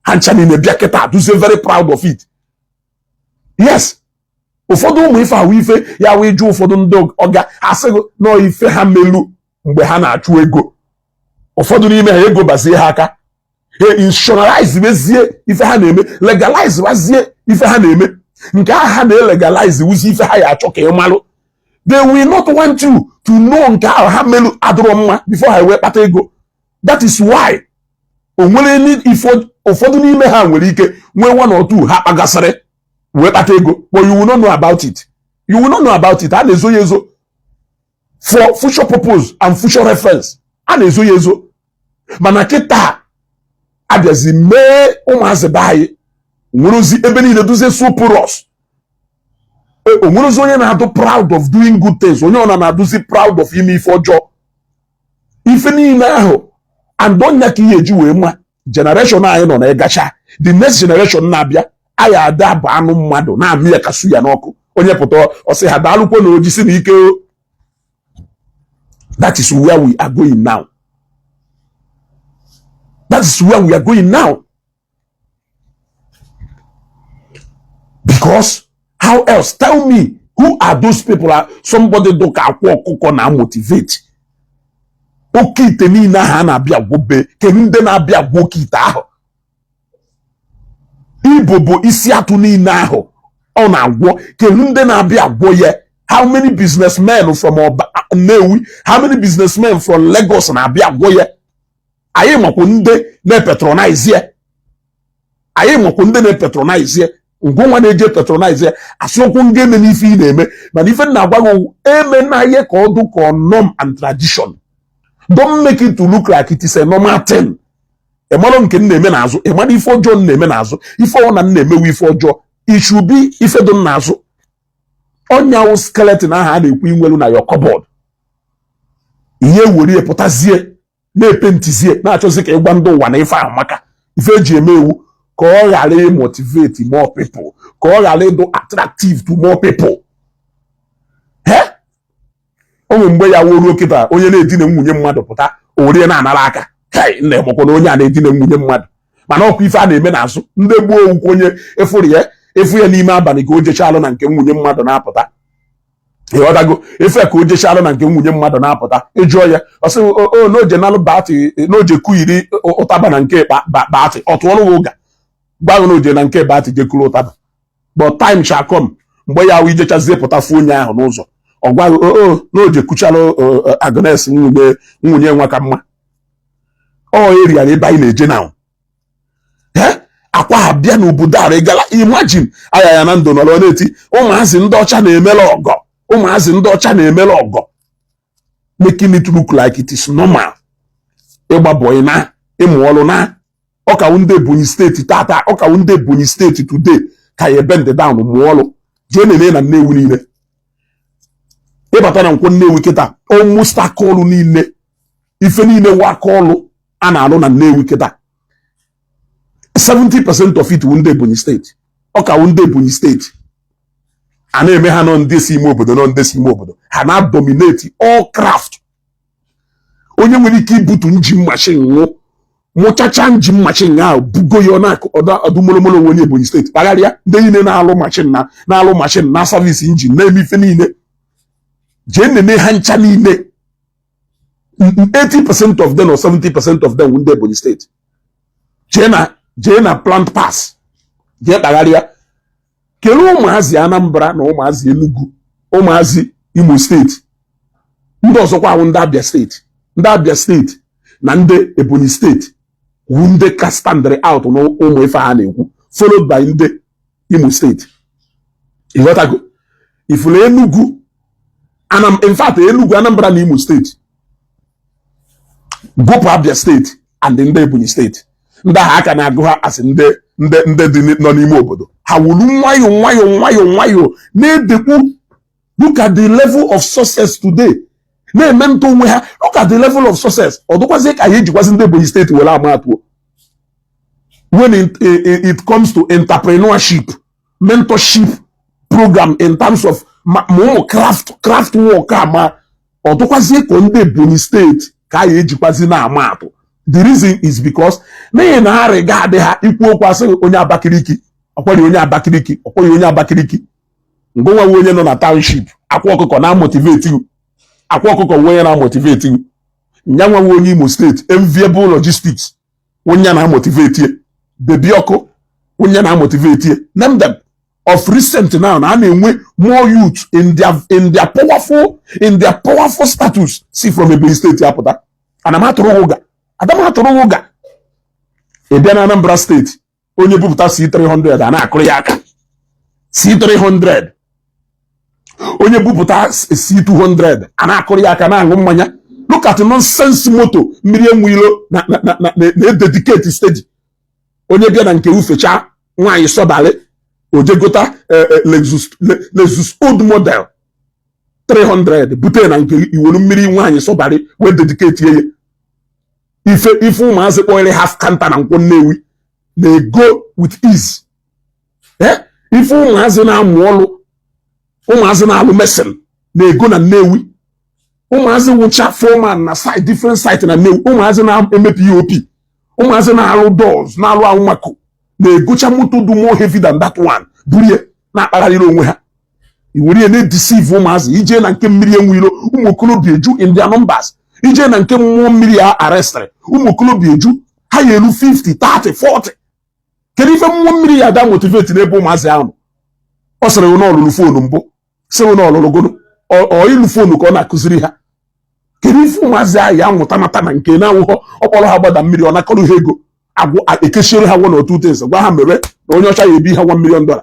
ha ncha niile bịa kịta duzie very proud of it. Yes, ụfọdụ ụmụ ife ahụ ife ya wee jụ ụfọdụ ndị ọga asịghị na ife ha melu mgbe ha na-achụ ego. Ụfọdụ n'ime ha ego bazie ha aka institutionalize wezie ife ha na-eme, legalize wazie ife ha na-eme, nke ahụ ha na-elegalize wuzi ife ha ya achọ ka ị malụ. They will not want you to know nke ahụ ha melu adụrọ mma before ha wee kpata ego. That is why o nwere ụfọdụ n'ime ha nwere ike nwee one or two ha kpagasịrị wee kpata ego, but you will not know about it. You will not know about it. A na-ezo ya ezo for future purpose and future reference. A na-ezo ya ezo. Mana kịta abịazi mee ụmụazị be anyị nwerozi ebe niile duzie superos. O nwerozi onye na-adụ proud of doing good things, onye ọ na-adụzi proud of ime ife ọjọọ. Ife niile ahụ and onya ka ihe eji wee ma generation anyị nọ na ịgacha the next generation na-abịa anyị ada bụ anụ mmadụ na-amị ya kasu ya n'ọkụ, onye pụta ọsị ha daalụkwo na oji si na ike. That is where we are going now. That is where we are going now. Because how else? Tell me, who are those people? Somebody do ka akwa ọkụkọ na motivate. Okite niile ha na-abịa gwobe ke ndị na-abịa gwo okite ahụ. Igbo bụ isi atụ niile ahụ ọ na-agwọ ke ndị na-abịa gwo ya. How many businessmen from Nnewi, how many businessmen from Lagos na-abịa gwo ya? Anyị makwa ndị na-patronize ya. Anyị makwa ndị na-patronize ya. Ngwa na-eje patronize ya asịokwu ndị eme n'ife ị na-eme, mana ife na-agwa gị eme na ihe ka ọ dụ ka norm and tradition. Don't make it to look like it is a normal thing. Emalo nke na-eme n'azụ, emalo ife ọjọọ na-eme n'azụ, ife ọ na-emewe ife ọjọọ. It should be ife dị n'azụ. Onyawo skeleton ahụ a na-ekwu inwelu na your cupboard. Ihe were pụtazie na-epentizie na-achọzi ka ịgwa ndị ụwa na ife ahụ maka ife eji eme ewu ka ọ ghara motivate more people, ka ọ ghara ịdụ attractive to more people. Onwe mgbe ya wuru okịta onye na-edina nwunye mmadụ pụta orie na-anara aka nna egbakwa na onye a na-edina nwunye mmadụ, mana ọkwa ife a na-eme n'azụ. Ndị gboo okwu onye efu ya n'ime abalị ka o jechalụ na nke nwunye mmadụ na-apụta. Ịghọtago efe ka o jechalụ na nke nwunye mmadụ na-apụta, ịjụọ ya ọsị n'oje nalụ batị n'oje kuyiri ụtaba na nke batị ọtụọrụ ụga gwaghị n'oje na nke batị jekuru ụtaba, but time shall come mgbe ya ahụ ijechazie pụtafu onye ahụ n'ụzọ ọ gwaghị n'oje kuchalụ Agnes nwunye nwa ka mma. Ọ eriara ebe anyị na-eje na akwa ha bịa n'obodo ara ịgala. Imagine aya ya na ndụ nọrọ na-eti ụmụazị ndị ọcha na-emela ọgọ, ụmụazị ndị ọcha na-emela ọgọ, making it look like it is normal. Ịgba bọyị na ịmụ ọrụ na ọkawu ndị Ebonyi steeti tata, ọkawu ndị Ebonyi steeti today ka ya bend down mụọ ọrụ jee nene na Nnewi niile. Ịbata na Nkwọ Nnewi kịta almost aka ọrụ niile ife niile wa aka ọrụ a na-alụ na Nnewi kịta 70% of it wu ndị Ebonyi steeti. Ọkawu ndị Ebonyi steeti a na-eme ha nọ ndị si ime obodo, nọ ndị si ime obodo ha na-dominate all craft. Onye nwere ike ibutu njin machine mụchacha njin machine ahụ bugo ya na ọdụmolomolo onye Ebonyi steeti kpagharịa ndị niile na-alụ machine na service engine na-eme ife niile jee nene ha ncha niile 80% of them or 70% of them wu ndị Ebonyi steeti. Jee na plant pass jee kpagharịa kere ụmụazị Anambra na ụmụazị Enugu, ụmụazị Imo steeti, ndị ọzọkwa ahụ ndị Abia steeti. Ndị Abia steeti na ndị Ebonyi steeti wu ndị ka standard out na ụmụ ife ha na-ekwu, followed by ndị Imo steeti. Ịghọtago ifuru Enugu in fact Enugu, Anambra na Imo steeti gụpụ Abia steeti and ndị Ebonyi steeti. Ndị ahụ aka na-agụ ha asị ndị dị nọ n'ime obodo. ha wulu nwayo na-edekwu. Look at the level of success today. Na-emento onwe ha. Look at the level of success. Odokwazi ka ye jikwazi ndị Ebonyi State were amatu. When it comes to entrepreneurship, mentorship program in terms of craft work ama odokwazi ko ndị Ebonyi State ka ye jikwazi na amatu. The reason is because na ha regard ha ikwu okwu asị onye Abakiliki, okwali onye Abakiliki, okwali onye Abakiliki. Ngwa onye nọ na township, akwa ọkụkọ na motivate you. Akwa ọkụkọ onye na motivate you. Nyanwa onye Imo State, enviable logistics. Onye na motivate you. Baby ọkụ, onye na motivate you. Name them. Of recent now, na na-enwe more youth in their powerful status. See from Obi State apụta. Anamatụrụ ụga. Adamatụrụ ụga. Ebe na Anambra State, onye bupụta C300 a na-akụrụ ya aka. C300. Onye bupụta C200 a na-akụrụ ya aka na-aṅụ mmanya. Look at nonsense moto mmiri enwilo na dedicate stage. Onye bịa na nke ufecha nwaanyị sọbalị ojegota Lexus old model 300 bute na nke iwolu mmiri nwaanyị sọbalị wee dedicate ye ife ụmụazị kpọrọ half kanta na nkwọ Nnewi na-ego with ease. Ife ụmụazị na-amụ ọlụ, ụmụazị na-alụ mesin na-ego na Nnewi. Ụmụazị wụcha foreman na site different site na Nnewi. Ụmụazị na-eme POP, ụmụazị na-alụ doors, na-alụ ahụmako na-egocha moto do more heavy than that one. Burie na-akpagharịrị onwe ha. Iwere na-deceive ụmụazị ije na nke mmiri enwilo ụmụ okorobịa eju in their numbers. Ije na nke mmụọ mmiri a arrestere ụmụ okorobịa eju ha ya elu 50, 30, 40. Kedu ife mmụọ mmiri ya da motivate n'ebe ụmụazị ahụ? Ọ sịrị na ọlụlụ fonu mbụ, sịrị na ọlụlụ gono, ọ ilu fonu ka ọ na-akụziri ha. Kedu ife ụmụazị ahụ ya nwụta mata na nke na-awụghọ ọkpọrọ ha gbada mmiri ọ nakọrọ ha ego agwụ ekeshiere ha one or two things gwa ha mere na onye ọcha ya ebi ha $1 million.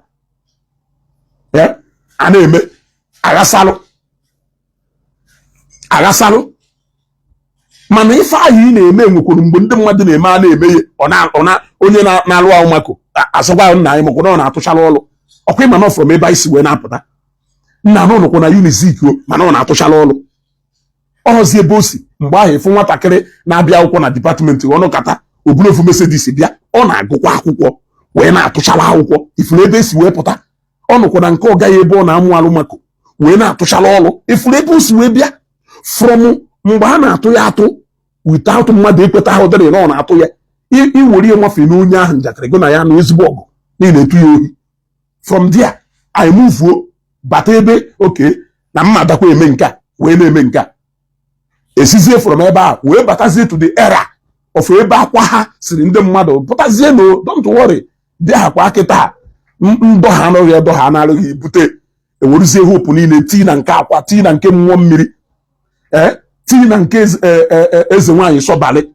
A na-eme aghasalụ mana ife ahụ ị na-eme nwekwuru mgbe ndị mmadụ na-eme a na-eme ya onye na-alụ ahụmako asọgwa nna anyị mekwa na ọ na-atụchala ọlụ ọkwa ịma na from ebe anyị si wee na-apụta nna na ụnụkwụ na Unizik mana ọ na-atụchala ọlụ ọzi ebe o si mgbe ahụ ịfụ nwatakịrị na-abịa akwụkwọ na dipatịmentị ọnụkata obulofu Mercedes bịa ọ na-agụkwa akwụkwọ wee na-atụchala akwụkwọ ifuru ebe esi wee pụta ọnụkwụ na nke ọ gaghị ebe ọ na-amụ alụmako wee na-atụchala ọlụ ifuru ebe o si wee bịa from mgbe a na-atụ ya atụ without mmadụ ekweta ahụ dịrị na ọ na-atụ ya iwere ihe nwafe n'onye ahụ njakịrị go na ya na ezigbo ọgụ niile etu ya ohi. From there anyị muvuo bata ebe oke na mma adakwa eme nke a wee na-eme nke a esizie from ebe a wee batazie to the era of ebe akwa ha siri ndị mmadụ pụtazie no don't worry dị ha kwa kịta ndọ ha anọghị edo ha anaghị ebute eweruzie hope niile tii na nke akwa tii na nke mmụọ mmiri tii na nke eze nwaanyị sọbalị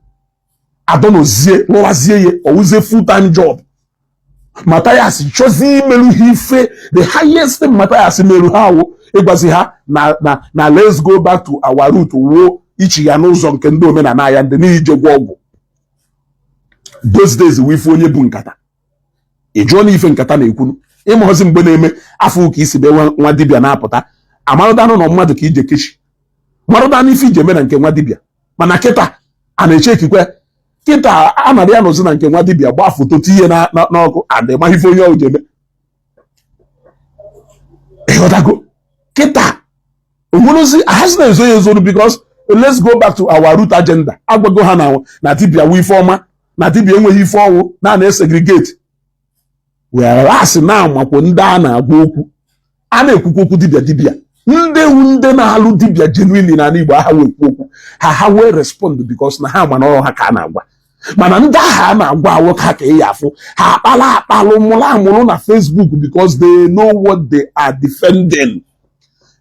adọnozie lụwazie ya owuzie full time job. Mathias chọzie imerụ ha ife the highest Mathias merụ ha awụ ịgwazi ha na let's go back to our root wuo ichi ya n'ụzọ nke ndị omenala ya ndị n'ije gwa ọgwụ. Those days wife onye bụ nkata ịjụọ na ife nkata na-ekwunu ịmaọzi mgbe na-eme afọ ka isi be nwa dibịa na-apụta amarụdanụ na mmadụ ka ije kechi marụdanụ ife ije eme na nke nwa dibịa mana kịta a na-eche ekikwe kịta a nara ya n'ozi na nke nwa dibịa gbaa foto tinye n'ọkụ adị ma ife onye ọjọ eme ịghọtago kịta onwerozi ahazi na-ezo ya ezonu because let's go back to our root agenda. Agwago ha na dibịa wu ife ọma na dibịa enweghị ife ọnwụ na-esegregate were asị na-amakwo ndị a na-agwa okwu a na-ekwukwu okwu dibịa ndị na-alụ dibịa genuinely na Igbo ha wee ekwu okwu ha wee respond because na ha ma n'ọrụ ha ka a na-agwa mana ndị agha a na-agwa awoke ha ka ị ya afụ ha akpalụ mụrụ amụrụ na Facebook because they know what they are defending.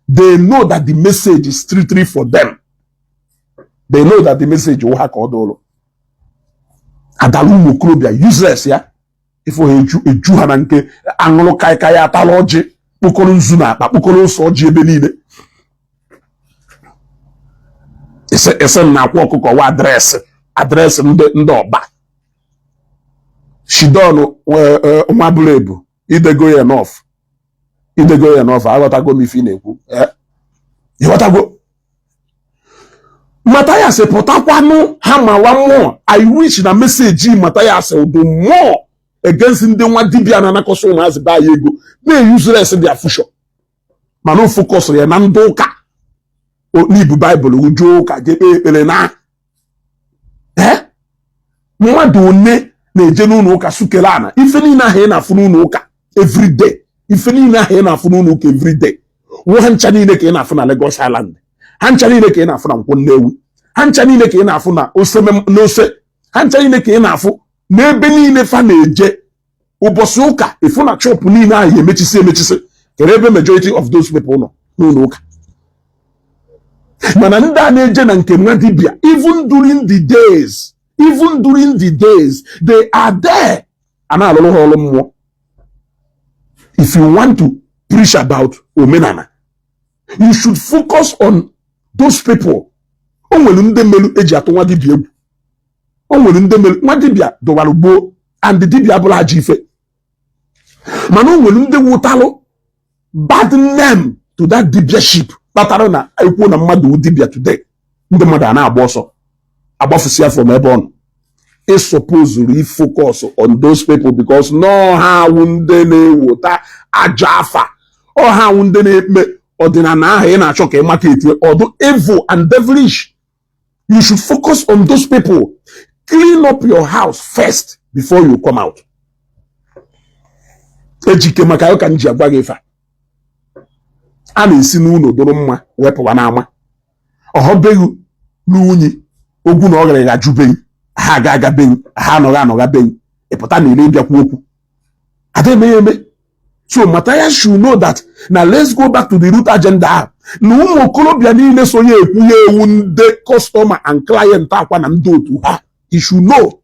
They know that the message is strictly for them. They know that the message will ha ka ọ dụrụ adalu ụmụ okorobịa useless ya ifo eju ha na nke aṅụrụ kaikai atala ọjị kpokọrọ nzu na akpa kpokọrọ ose ọjị ebe niile ese na akwa ọkụkọ wa adreesị ndị ọba Shidon nwa bụrụ ebu idego enough. Idego enough. I gotta go me fineku. You gotta go. Matthias potakwanu hama one more. I wish na message Matthias will do more against the one dibia na nakoso na as ba yego. May useless in their future. Mano focus ya na ndoka. O ni Bible ujoka je na. Mwadu one na ejenu no ka sukelana. Ife ni na he na funu no ka every day. Ife ni na he na funu no ka every day. Wo hancha ni ne ke na funa Lagos Island. Hancha ni ne ke na afu na Nkwonewu. Hancha ni ne ke na afu na Oseme n'ose. Hancha ni ne ke na afu na ebe ni ne fa na eje. Ubosi uka ifu na chop ni na ye mechise. Kerebe majority of those people no uka. Mana nda na eje na nke nwa dibia even during the days they are there. Ana alolo holo mmo. If you want to preach about omenana, you should focus on those people. Onwelu nde melu eji ato nwa dibia egwu. Onwelu nde melu nwa dibia dowara gbo and the dibia bụla aji ife. Mana onwelu nde wutalo bad name to that dibiaship. Batara na ekwu na mmadụ dibia today. Ndị mmadụ ana agba ọsọ. Agbafusia from ebe on. Is supposed to focus on those people because no ha wunde ne wota ajafa. Or ha wunde ne ordinana he na choke market or do evil and devilish. You should focus on those people. Clean up your house first before you come out. Ejike makayo kanji agwage fa. Ana esi n'uno doro mma wepu wa na ama. Ohobegu n'unyi ogu na ogere ga jube. Ha ga ben ha no ga ben. Epota na ile bia ku okwu. Ademeyeme. So Matthias should know that. Now let's go back to the root agenda. No umu kolobia niile sonye ekuye unde customer and client akwa na ndo to ha. He should know.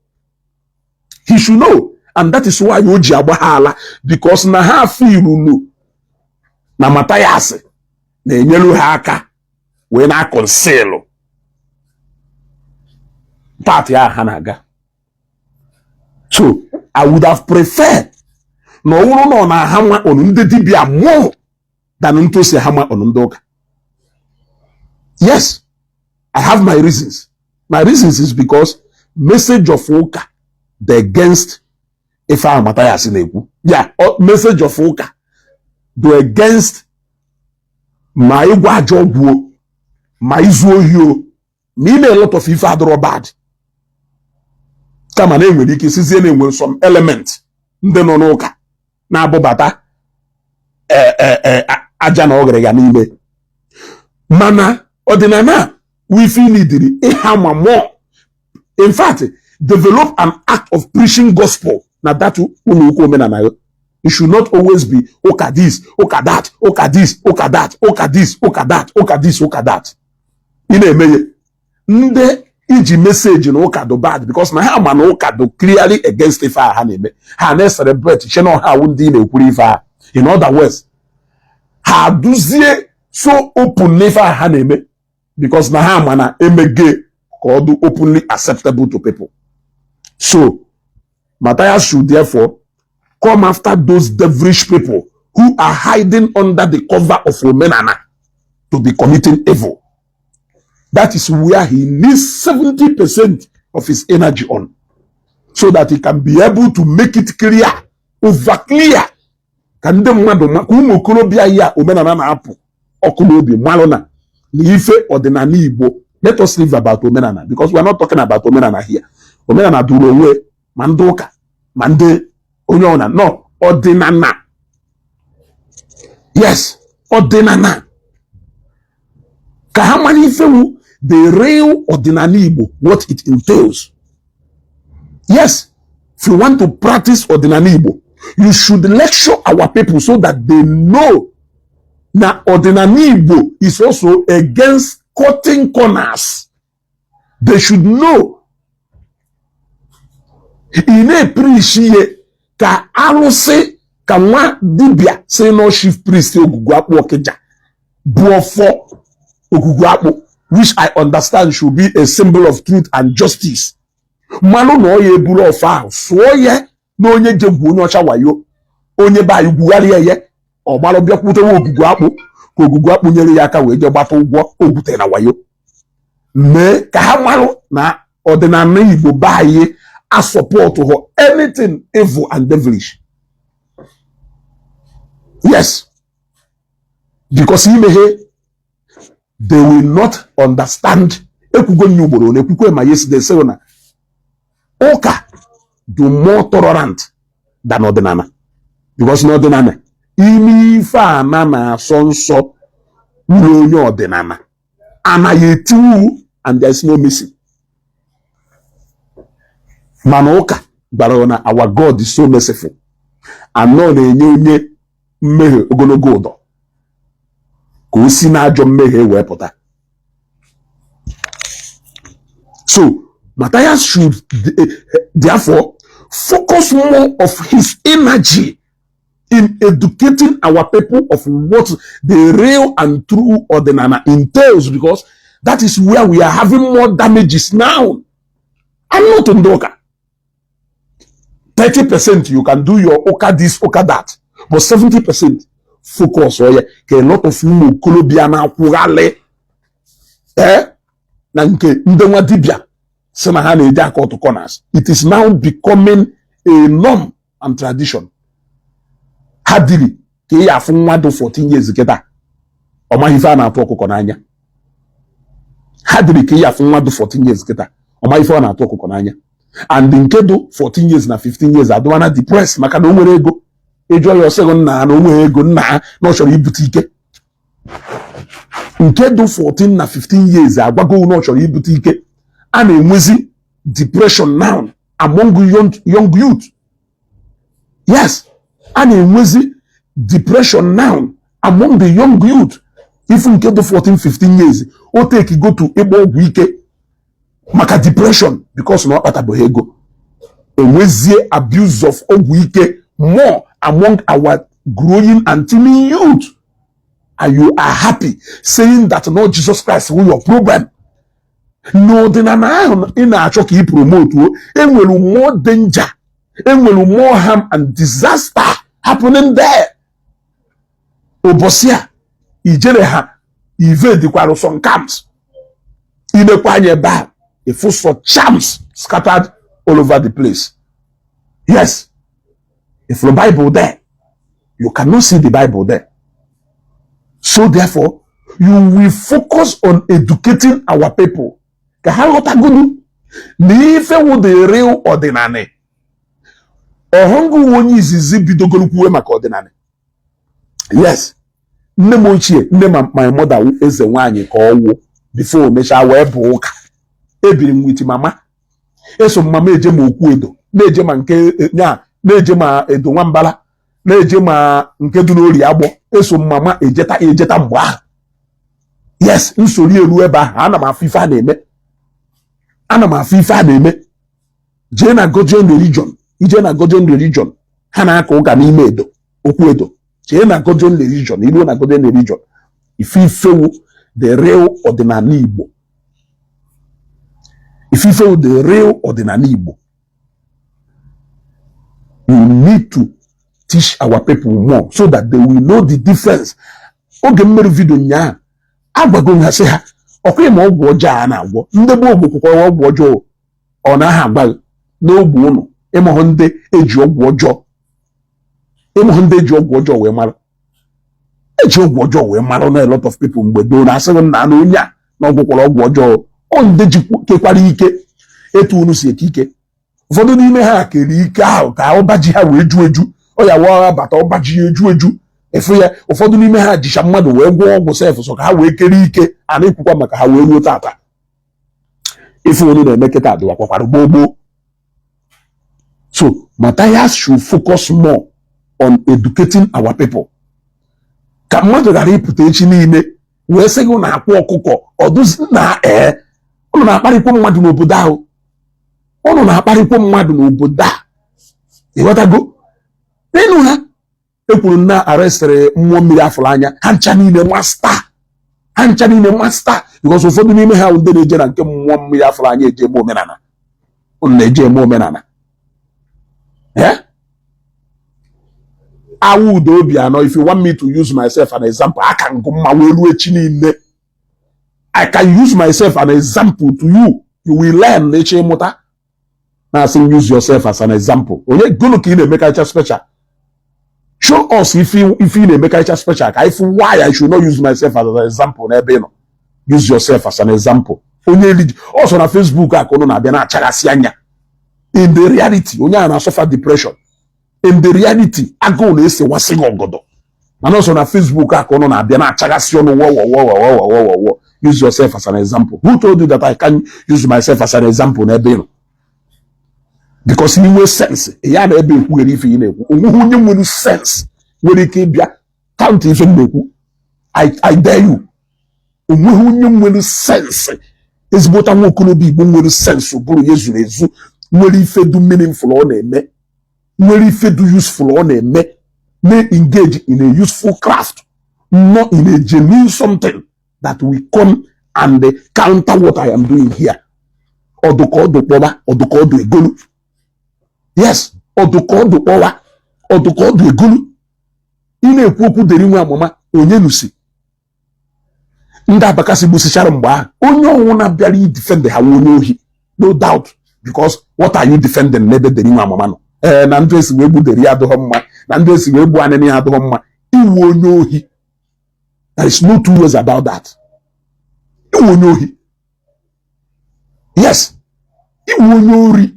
He should know. And that is why oji agbahala because na ha feel no. Na Matthias na enyelu ha aka we na conceal. Party hanaga. So I would have preferred no na hama on nde dibia more than unto se hama on ndoka. Yes, I have my reasons. My reasons is because message of Oka the against if I Matthias Neku. Yeah, message of Oka the against my wajobu, my zuohio, mean a lot of if I draw bad. Come on, with some element. Ndenonoka. Na bobata aja na ogre ya n'ime mana ordinana we feel needed hammer more. In fact, develop an act of preaching gospel. Now that it should not always be oka this, oka that, oka this, oka that, oka this, oka that, oka this, oka that. Ine nde iji message no oka do bad because na ha man oka do clearly against if ha na-eme ha na celebrate she no ha wundi na ekwuri ife. In other words, ha duzie so open if ha na-eme because na ha mana emege ko do openly acceptable to people. So Matthias should therefore come after those devilish people who are hiding under the cover of Omenana to be committing evil. That is where he needs 70% of his energy on. So that he can be able to make it clear, over clear. Can them umokolobia ya Omenana na apu. Okulobi, malona. Niife ordinary Igbo. Let us leave about Omenana. Because we are not talking about Omenana here. Omenana durowe, mandoka, mande, onyona. No, ordinana. Yes, ordinana. Kahamani ifewu. The real ordinary Igbo, what it entails. Yes, if you want to practice ordinary Igbo, you should lecture our people so that they know that ordinary Igbo is also against cutting corners. They should know. Ine appreciate ka alose ka nwa dibia say no chief priest ogugu akpo okeja buofo ogugu akpo, which I understand should be a symbol of truth and justice. Manu no ye buru of so ye no nye jegwu onye ocha wayo. onye ba igwugharịa ye ọ gbalụ bịakwutewe ogugu akpụ ka ogugu akpụ nyere ya aka wee je gbata ụgwọ o gwutere na wayo mee ka ha marụ na ọdịnala Igbo be anyị a support ho anything evil and devilish. Yes, because they will not understand. Ekwugo nyu ugboro na ekwukwe ma yesterday say na ụka do more tolerant than ọdịnala, because na ọdịnala ime ife ana na-asọ nsọ ụlọ onye ọdịnala anaghị etiwu and there is no missing. Mana ụka gbara na our God is so merciful anọ na-enye onye mmehie ogologo ụdọ ka o si na-ajọ mmehie wee pụta. So Matthias should therefore focus more of his energy in educating our people of what the real and true ordinana entails, because that is where we are having more damages now. I'm not on Doka. 30% you can do your Oka this, Oka that, but 70% focus on a lot of you Colombiana Kurale. It is now becoming a norm and tradition. Hadiri ke ya funwado 14 years keta oma ifa na atọ ọkụkọ n'anya. Hadiri ke ya funwado 14 years keta oma ifa na atọ ọkụkọ n'anya. And nkedo 14 years na 15 years adwana depressed maka na o nwere ego ejo ya osego na o nwere ego na no chọrọ ibute ike. Nkedo 14 na 15 years agwago no chọrọ ibute ike. A na-enwezi depression now among young youth. Yes, and a depression now among the young youth. If you get to 14, 15 years, or take you go to Igbo wike, maka depression because no atabohego. And we see abuse of wike more among our growing and teeming youth. And you are happy saying that no, Jesus Christ will your problem. No, then I'm in a choky promote, and will more danger, and will more harm and disaster happening there. Obosia, Ijereha, Ive di Quaroson camps. In the Quanya Bar, a full of champs scattered all over the place. Yes, if the Bible there, you cannot see the Bible there. So therefore, you will focus on educating our people. Kahalota gudu, ni ife wo the real ordinary. Ohongu woni izizi bidogolukuwe maka ordinary. Yes. Nne mo ochie, nne my mother eze nwanyi ka owo before mesha wee bụ ụka. Ebiri m with mama. Eso mama eje ma okwu edo, na-eje ma nke nya, na-eje ma edo nwambala, na-eje ma nke du n'ori agbo. Eso mama ejeta mgbe ahụ. Yes, nsori elu ebe ahụ, ana m afọ ife a na-eme. Ana m afọ ife a na-eme. Jee na Godian religion, ije na Godian religion, ha na-aka ụka n'ime edo, okwu edo. Jee na Godian religion, ilu na Godian religion. Ifewu the real ordinary Igbo. Ifewu the real ordinary Igbo. You need to teach our people more so that they will know the difference. Oge mmeri video nya agbago ha se ha okwe ma ogwo ọjọọ na agwo ndị bụ ogbo kwukwa ogwo ọjọọ ọ na ha agba n'ogbo unu ịmụ ndị eji ogwo ọjọọ wee mara eji ogwo ọjọọ wee mara na a lot of people mgbe do na asịrị na onye a na ọgwụkwara ogwo ọjọọ ọ ndị ji kekwara ike etu unu si eke ụfọdụ n'ime ha kere ike ahụ ka ọbaji ha wee ju eju ọ ya wa bata ọbaji eju efu ya ụfọdụ n'ime ha jicha mmadụ wee gwọ ọgwụ sef so ka ha wee kere ike a na-ekwukwa maka ha wee ruo tata ife unu na-eme kịta adịwa kwakwara gbogbo. So Matthias should focus more on educating our people. Ka mmadụ ghara ịpụta echi niile wee sị gị na akwa ọkụkọ ọdụzi na unu na-akparịkwa mmadụ n'obodo ahụ. Unu na-akparịkwa mmadụ n'obodo a. Ịghọtago? N'elu ha ekwuru na arrestere mmụọ mmiri afụrụ anya ha ncha niile master because ụfọdụ n'ime ha ndị na-eje na nke mmụọ mmiri afụrụ anya eje eme omenala. Unu na-eje eme omenala. I would Obi Cubana, if you want me to use myself as an example, I can go my way. I can use myself as an example to you. You will learn nature mota. Now say use yourself as an example. Onye go look in a make a special. Show us if you make a special. If why I should not use myself as an example. Use yourself as an example. Also on Facebook, in the reality, onye suffer depression. In the reality, I go to say what's going on. And also on Facebook, use yourself as an example. Who told you that I can use myself as an example? Because in your sense, sense, count even I dare you. Sense is what I'm going to be sense of if do meaningful on a me, if do useful on a me, may engage in a useful craft, not in a genuine something that will come and counter what I am doing here. Or to call the power, or to call the gulu. Yes, or to call the power, or to call the gulu. In a popu de ringwa mama, onyenusi. Nda bakasi busi sharamba, onyo wana barely defend the hawonyohi. No doubt. Because what are you defending? Maybe the ringwa mama no. Nandres webu de riado homma, Nandres webu aneni hado homma. Iwonyohi. There is no two ways about that. Iwonyohi. Yes. Iwonyori.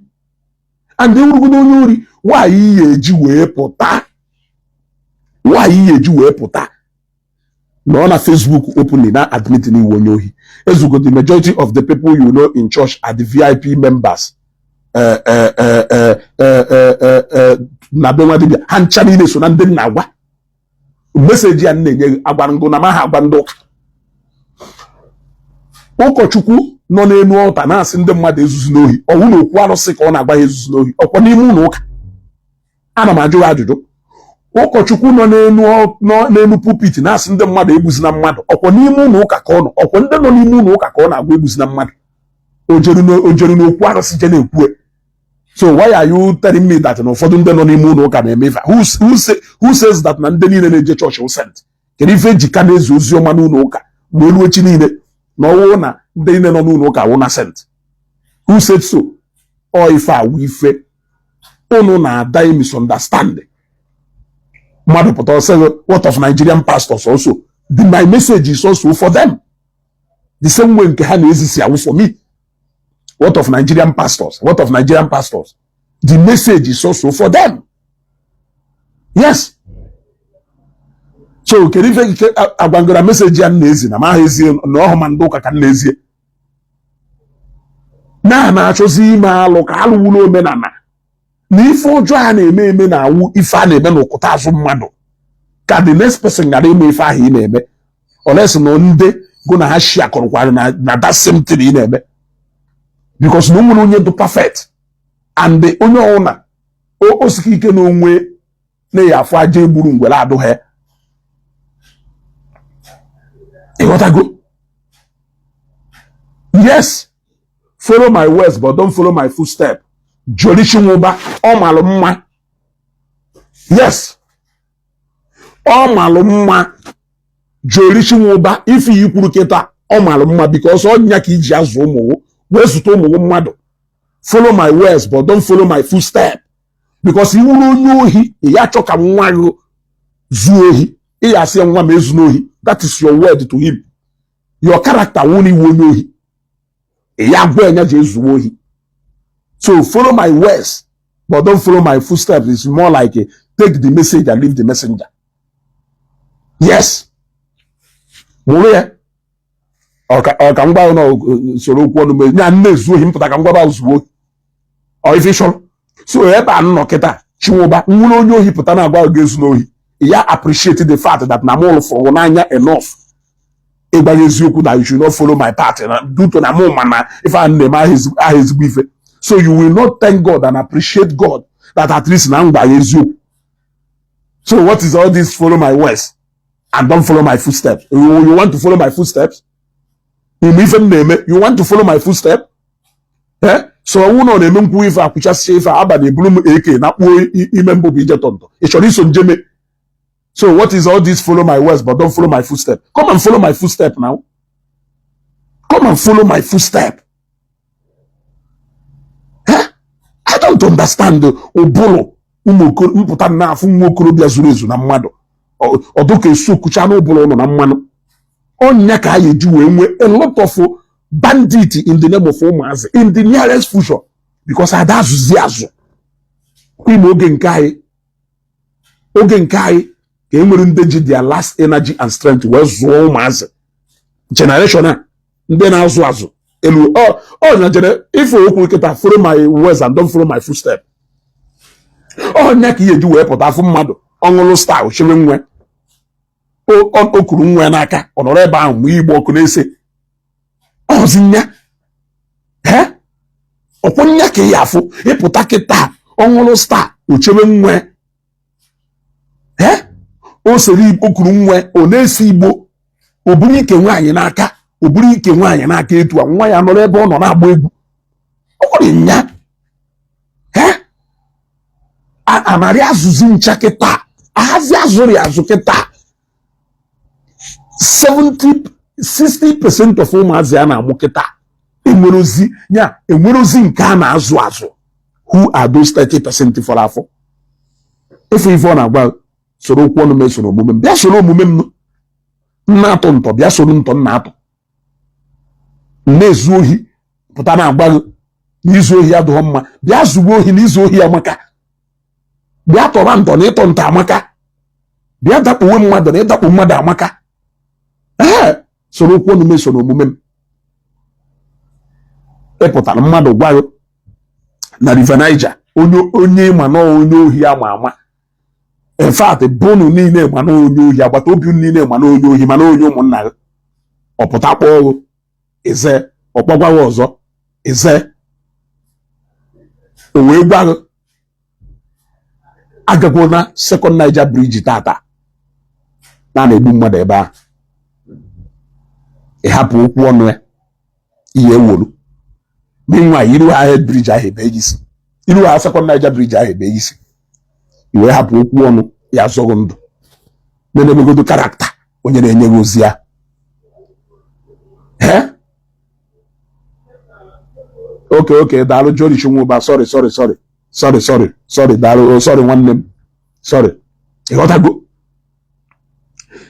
And they will know why ye Jew pota. Why ye Jew pota? No on Facebook openly now admitting Iwonyohi. As you go, the majority of the people you know in church are the VIP members. Nabema de hanchani ne so na ndem na agwa. Message ya nne agwango na ma ha agwando. Ụkọchukwu nọ n'enu ọta na-asị ndị mmadụ ezuzu n'ohi ọwụ na okwu arụsị ka ọ na-agba ha ezuzu n'ohi ọkwa n'ime ụlọ ụka ana m ajụ ajụjụ ụkọchukwu nọ n'enu pulpit na-asị ndị mmadụ egbuzina mmadụ ọkwa n'ime ụlọ ụka ka ọ nọ ọkwa ndị nọ n'ime ụlọ ụka ka ọ na-agwa egbuzina mmadụ o jeru n'okwu arụsị je na-ekwu. So why are you telling me that ụfọdụ ndị nọ n'ime ụlọ ụka na-eme ife? Who says that na ndị niile na-eje chọọchị wụ sent? Kedu ife ejika na-ezi ozi ọma n'ụlọ ụka ma elu echi niile na ọwụ na ndị niile nọ n'ụlọ ụka wụ na sent? Who said so? Or ife awụ ife unu na-ada misunderstanding. Mmadụ pụta ọsọ, what of Nigerian pastors also? My message is also for them. The same way nke ha na-ezisi awụ for me. What of Nigerian pastors? What of Nigerian pastors? The message is also for them. Yes. So kedu ife agwangora message ya n'ezi na ma ezi na ọhụmandụ ụka ka n'ezie. Na achọzi ime alụ ka alụ wulo omenala. Na ife ọjọọ a na-eme na awụ ife a na-eme n'ụkụta azụ mmadụ. Ka the next person gara ime ife ahụ ị na-eme. Unless no ndị go na ha shi akọrọkwara na that same thing ị na-eme. Because no one onye do perfect. And the onye ọna o siki ike na onwe na ya afọ aja egburu ngwere adụ ha. You want to go? Yes. Follow my words, but don't follow my footstep. Jolishi Moba, o malumma. Yes. O malumma. Jolishi Moba, if you put keta, o malumma, because all nyaki jazomo, where's to mado. Follow my words, but don't follow my footstep. Because you will know he, yachoka mwano, zuohi, yasi mwa mezunohi. That is your word to him. Your character only will know he. So follow my words, but don't follow my footsteps. It's more like take the message and leave the messenger. Yes. Or so yeah, appreciated the fact that Namol for Onanya enough. That you should not follow my path and do to Namomana if I name his beef. So you will not thank God and appreciate God that at least now by you. So what is all this? Follow my words and don't follow my footsteps. You want to follow my footsteps? You want to follow my footsteps? Eh? So I won't know if I could just say if I have a bloom AK, not remember Bijatonto. It should listen Jimmy. So what is all this follow my words but don't follow my footstep? Come and follow my footstep now. Come and follow my footstep. Huh? I don't understand the obolo umuputa na afu nwokorobia zuru ezu na mmadu. Odoka eso kucha na obolo no na mmanu. Onya ka ayeji we nwe a lot of bandits in the name of Omaze in the nearest future because ada azuzi azu. Imo oge nke anyị ka enwere ndị ji their last energy and strength wee zụọ ụmụazị generation a ndị na-azụ azụ elu na jere ife okwu kịta follow my words and don't follow my footstep. Nya ka ihe ji wee pụta afụ mmadụ ọṅụlụ star ochiri nwe okuru nwe n'aka ọ nọrọ ebe ahụ mgbe igbo ọkụ na-ese ọzi nya ọkwụ nya ka ihe afụ ịpụta kịta ọṅụlụ star ochiri nwe o sere okuru nwe ọ na-esi igbo o buru ike nwaanyị n'aka etu a nwa ya nọrọ ebe ọ nọ na-agba egwu ọkwụrụ nya anarị azụzi ncha kịta ahazi azụrị azụ kịta 60% of ụmụazị a na-amụ kịta enwere ozi nke a na-azụ azụ. Who are those 30% fọrọ afọ? Ife ọ na-agba soro okwu ọnụ m soro omume m bịa soro omume m na-atụ ntọ bịa soro ntọ na-atụ na-ezu ohi pụta na-agba n'izu ohi adịghị mma bịa zugbo ohi na izu ohi amaka bịa tọba ntọ na ịtọ ntọ amaka bịa dakpuwe mmadụ na ịdakpu mmadụ amaka soro okwu ọnụ m soro omume m. Ịpụtara mmadụ gwayo na River Niger onye ma na onye ohi ama in fact bonu niile ma na onye ohi agbata obi niile ma na onye ohi ma na onye ụmụnna gị ọpụta kpọọ eze ọkpọgwawa ọzọ eze o wee gwa gị agagwo na second Niger bridge tata na-egbu mmadụ ebe ahụ ịhapụ okwu ọnụ ya ihe ewolu meanwhile iru ha bridge ahụ ebe isi iru ha second Niger bridge ahụ ebe isi iwe hapụ okwu ọnụ ya zọgụ ndụ na-emegodo karakta onye na-enye gị ozi ya. Okay, daalụ Jori Chinwuba, sorry daalụ sorry nwanne m sorry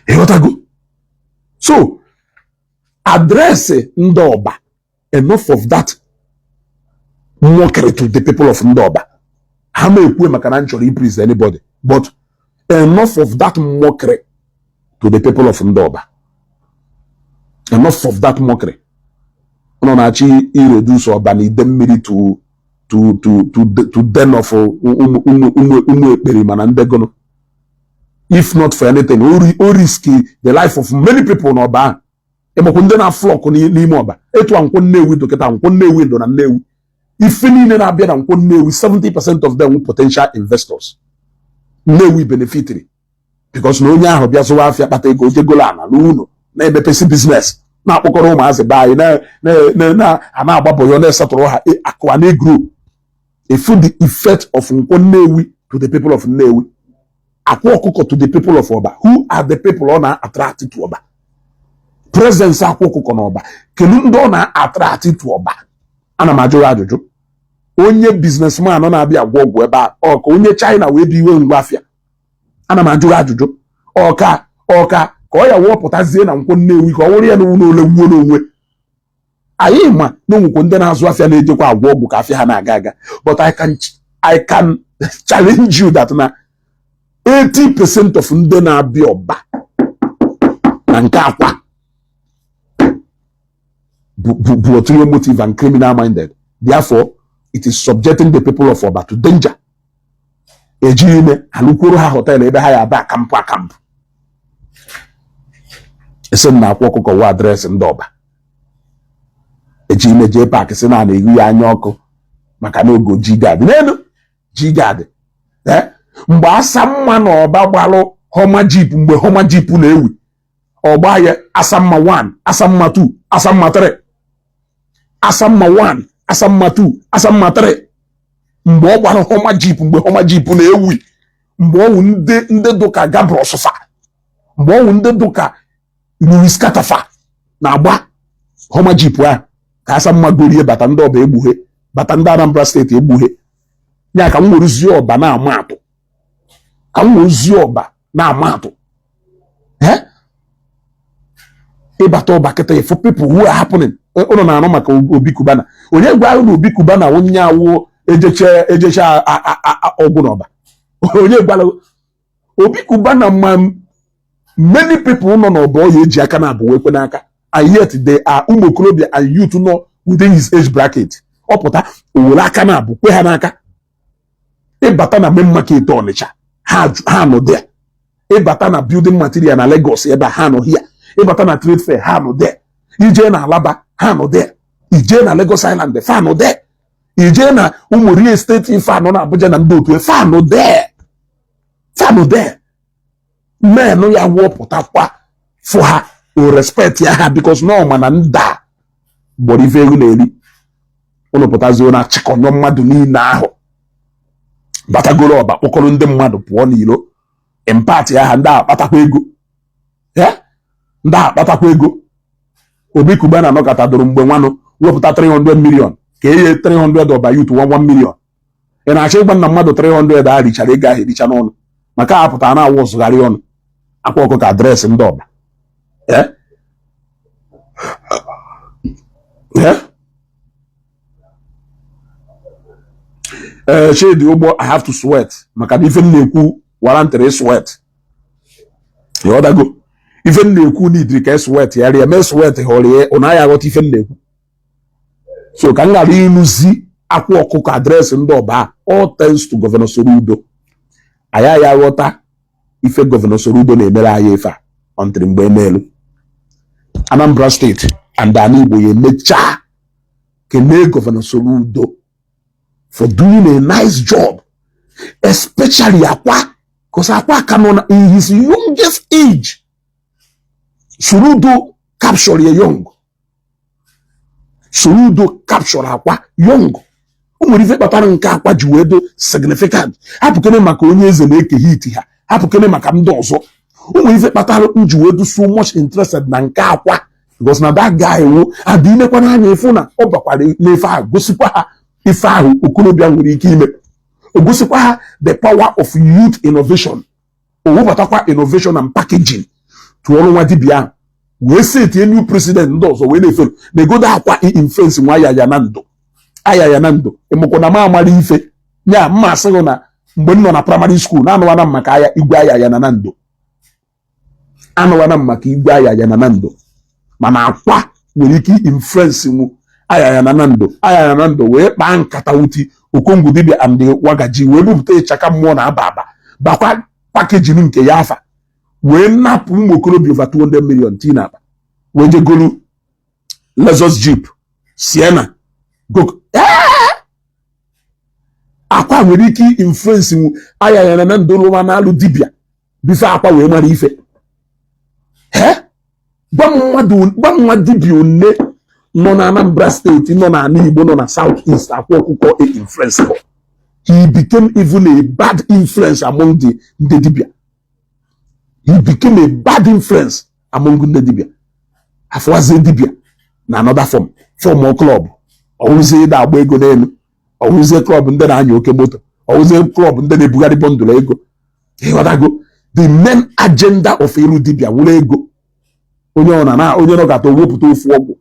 ịghọtago. So adreesị ndị ọba, enough of that mockery to the people of ndị ọba. Ha ma ekwu maka na nchọrọ please anybody, but enough of that mockery to the people of ndị ọba. Enough of that mockery. Ọ na-achị ireduce ọba na ide mmiri to den of ụmụ ekperi mana ndị gono. If not for anything, o risk the life of many people n'ọba ahụ. Ịmakwa ndị na-flock n'ime ọba. Etu a nkwụ Nnewi dọkịta nkwụ Nnewi ndụ na Nnewi. Ife niile na-abịa na nkwụ Nnewi, 70% of them were potential investors. Nnewi beneficiary. Because na onye ahụ bịa zụwa afịa kpata ego ojegolo ana n'ụlọ na-emepesi business na-akpọkọrọ ụmụazị be anyị na-agbapụ ya na-esetụrụ ha akụwa na-egro. A full the effect of nkwụ Nnewi to the people of Nnewi. Akwa ọkụkọ to the people of Oba. Who are the people ọ na-attract to Oba? Presence akwa ọkụkọ n'ọba. Kelu ndị ọ na-attract to Oba? Ana m ajụ ajụjụ. Onye businessman ọ na-abịa agwọ ọgwụ ebe a ọ ka onye China wee bi iwe ngwa afịa. Ana m ajụ ajụjụ. Ọka ka ọ ya wepụtazie na nkwụ Nnewi ka ọ wụrụ ya n'ụlọ ole gwuo n'onwe. Anyị ma na onwekwo ndị na-azụ afịa na-ejekwa agwọ ọgwụ ka afịa ha na-aga. But I can challenge you that na 80% of ndị na-abịa ọba na nke akwa bụ ulterior motive and criminal minded. Therefore, it is subjecting the people of Oba to danger. Ejime alukwuru ha hotel ebe ha ya ba akampụ. Ese na akwa ọkụkọ wa adreesị ndị ọba. Ejime je park si na na-egwu ya anya ọkụ maka na ogo G-Guard. N'elu G-Guard. Mgbe asa mma na ọba gbalụ Homa Jeep, mgbe Homa Jeep na-ewi ọgba ya asamma 1, asamma 2, asamma 3. Asamma 1, asamma 2, asamma 3. Mgbe ọ gbara Homa Jeep, mgbe Homa Jeep na-ewi, mgbe ọwụ ndị dụka Gabra ọsụsa mgbe ọnwụ ndị dụka Louis Katafa na-agba homa jip a ka asa mma gorie bata ndị ọba egbughe bata ndị Anambra State egbughe ya ka m werezie ọba na-ama atụ ka m werezie ọba na-ama atụ ịbata ọba kịta for people who are happening ụnụ na-anụ maka Obi Cubana onye gwa ahụ na Obi Cubana onye awụ ejeche ọgwụ n'ọba onye gwara Obi Cubana ma many people nọ n'ọba ọ ya eji aka na abụ wekwe n'aka and yet they are ụmụ okorobịa and youth nọ within his age bracket ọ pụta o were aka na abụ kwe ha n'aka ịbata na main market Ọnịcha ha nọ there ịbata na building material na Lagos ebe ha nọ here ịbata na trade fair ha nọ there ije na Alaba ha nọ there ije na Lagos Island fa nọ there ije na ụmụ real estate ife anọ na Abuja na ndị otu fa nọ there men ya wọpụtakwa for ha o respect ya ha because no mana nda gboro ife ego na-eri ụlọ pụtazi na achịkọnyọ mmadụ niile ahụ batagoro ọba kpọkọrọ ndị mmadụ pụọ n'ilo impact ya ha ndị akpatakwa ego ndị akpatakwa ego Obi Cubana anọkọtadoro mgbe nwanụ wepụta 300 million ka enye 300 ọba youth 1 million ị na-achọ ịgba na mmadụ 300 a richara ego ahụ ericha n'ọnụ maka apụta na awụ ụzụgharị ọnụ akwa ọkụkọ adreesị ndị ọba shedi ụgbọ I have to sweat maka na ife m na-ekwu warrantary sweat ịghọtago ife m na-ekwu n'idiri ka sweat ya rie mee sweat họrịa ụna ya aghọta ife m na-ekwu so ka m ghara ịrụzi akwa ọkụkọ adreesị ndị ọba all thanks to Governor Soludo anyị ya aghọta ife Governor Soludo na-emere anyị ife a ọntịrị mgbe emelu Anambra State and ana Igbo ya emechaa kene Governor Soludo for doing a nice job, especially Akwa, because Akwa Kanona in his youngest age, Soludo captured a young. Soludo captured Akwa young. Umurife batara nke Akwa juwedo significant. Hapukene maka onye eze na-eke hiti ha. Hapukene maka ndị ọzọ. Umurife batara njuwedo so much interested na nke Akwa because na that guy wo adinekwa na anya efu na ọ bakwara n'efe a gosikwa ha ife ahụ okorobịa nwere ike ime ogosikwa ha the power of youth innovation owobatakwa innovation and packaging tụọrọ nwa dibịa wee seti new president ndị ọzọ wee na-efere na-egodo akwa influence nwa aya na ndụ ịmụkwa na ma amara ife nya mma asịghị na mgbe m nọ na primary school na-anụwana m maka igwe aya na ndụ anụwana m maka igwe aya na ndụ mana akwa nwere ike influence nwu aya na ndụ wee kpaa nkata wuti okongwu dibịa and wagaji wee bupụta ịchaka mmụọ na aba bakwa packaging nke ya afa wee napụ ụmụ okorobịa over 200 million tii na akpa wee je golu Lexus Jeep Sienna go akwa nwere ike influence nwu aya na ndụ lụwa na alụ dibịa bife akwa wee mara ife gwa nwa dibịa one nọ na Anambra State nọ na ana Igbo nọ na southeast akwa ọkụkọ influence he became even a bad influence among the dibịa he became a bad influence among the dibịa afọwazie dibịa na another form club ọwụzie ịda agba ego n'elu ọwụzie club ndị na-anya oke moto ọwụzie club ndị na-ebugharị bọndụlụ ego ịghọtago the main agenda of iru dibịa wụrụ ego onye nọ gata owepụta ofu ọgwụ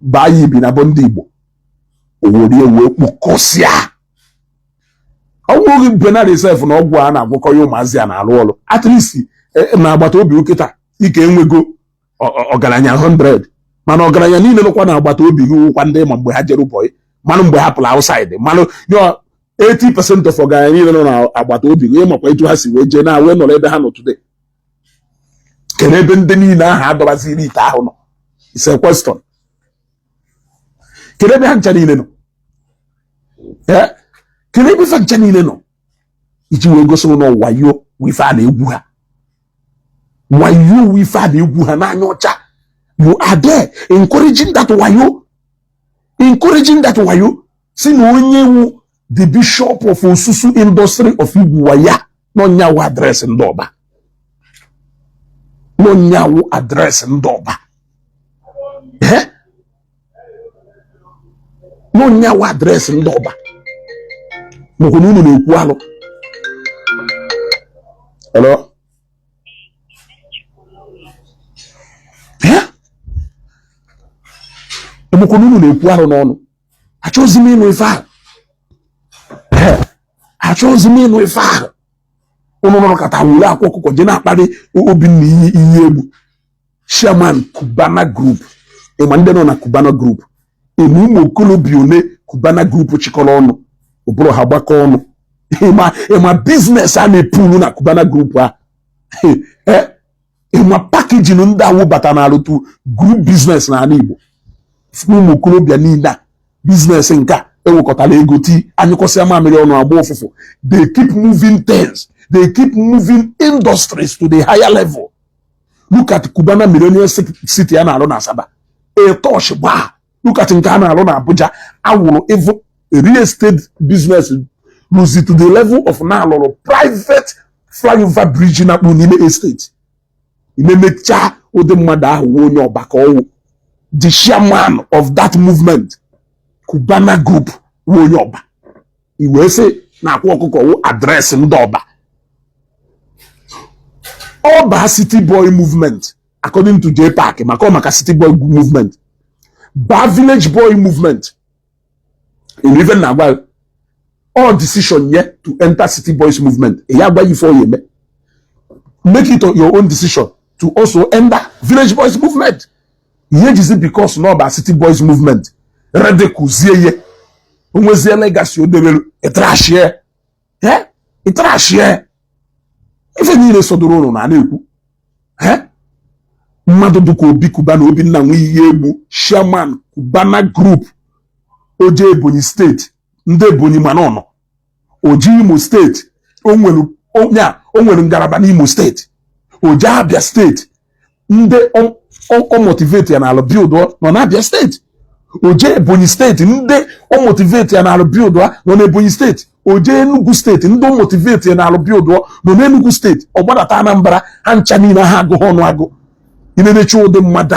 baa ya ibi na bụ ndị Igbo oworie wee kpụkọsịa ọgwụghị benard sef na ọgwụ a na-agwụkọ ya ụmụazị a na-alụ ọrụ at least na agbata obi ụkịta ike enwego ọgaranya 100 mana ọgaranya niile nọkwa na agbata obi gị ụkwa ndị ma mgbe ha jere ụbọyị manụ mgbe ha pụrụ outside manụ 80% of ọgaranya niile nọ na agbata obi gị makwa etu ha si wee jee na wee nọrọ ebe ha nọ today kere ebe ndị niile ahụ adọbaziri ite ahụ nọ it's a question. Kede be ha ncha niile nọ kede be fa ncha niile nọ iji wee gosi na wayo wife a na-egwu ha wayo wife a na-egwu ha n'anya ọcha you are there encouraging that wayo si na onye wu the bishop of Osusu industry of Igbo waya n'ọnya wa address ndị ọba no nyawo address ndoba no nyawo address ndoba moko nunu na-ekwu alụ. Hello? Moko nunu na-ekwu alụ n'ọnụ. Achọzi m ịnụ ife ahụ. Achọzi m ịnụ ife ahụ. Ụnụ nọ kata wule akwa ọkụkọ je na-akparị Obinna iyi egbu. Chairman Cubana Group. Ịma ndị nọ na Cubana Group. Emu ụmụ okolobịa one Cubana Group chịkọrọ ọnụ. Ụbụrụ ha gbakọ ọnụ. Ịma business a na-epulu na Cubana Group a. Ịma packaging ndị awụ bata na alụtụ group business na ala Igbo. Ụmụ okolobịa niile a business nka ewekọtala ego ti anyụkọsịa mamịrị ọnụ agba ụfụfụ. They keep moving things. They keep moving industries to the higher level. Look at Cubana Millionaire City a na-alụ na Asaba. Touch ba. Look at nke a na-alụ na Abuja. Awụrụ even real estate business lose to the level of na alụrụ private flyover bridge na akpụ n'ime estate. Imemecha ụdị mmadụ ahụ onye ọgbakọ ọwụ. The chairman of that movement, Cubana Group, onye ọba. Iwe sị na akwa ọkụkọ wụ address ndị ọba. Oba City Boy Movement, according to J Park, maka City Boy Movement, Ba Village Boy Movement, and even now, all decision yet to enter City Boys Movement. Make it your own decision to also enter Village Boys Movement. Yet is it because no Ba City Boys Movement, Rede Kuziye, Umwezie legacy odebelu, trash here, trash here. Ife niile sodoro na na-ekwu mmadụ dụka Obi Cubana Obinna nwe ihe egbu chairman Cubana Group oje Ebonyi State ndị Ebonyi manọnọ oje Imo State o nwere ngalaba n'Imo State oje Abia State ndị o motivate ya na alụ build nọ na Abia State oje Ebonyi State ndị o motivate ya na alụ build nọ na Ebonyi State oje Enugu State ndị o motivate ya na alụ build nọ na Enugu State ọgbadata Anambra ha ncha niile ha agụ ọnụ agụ inenechi ụdị mmadụ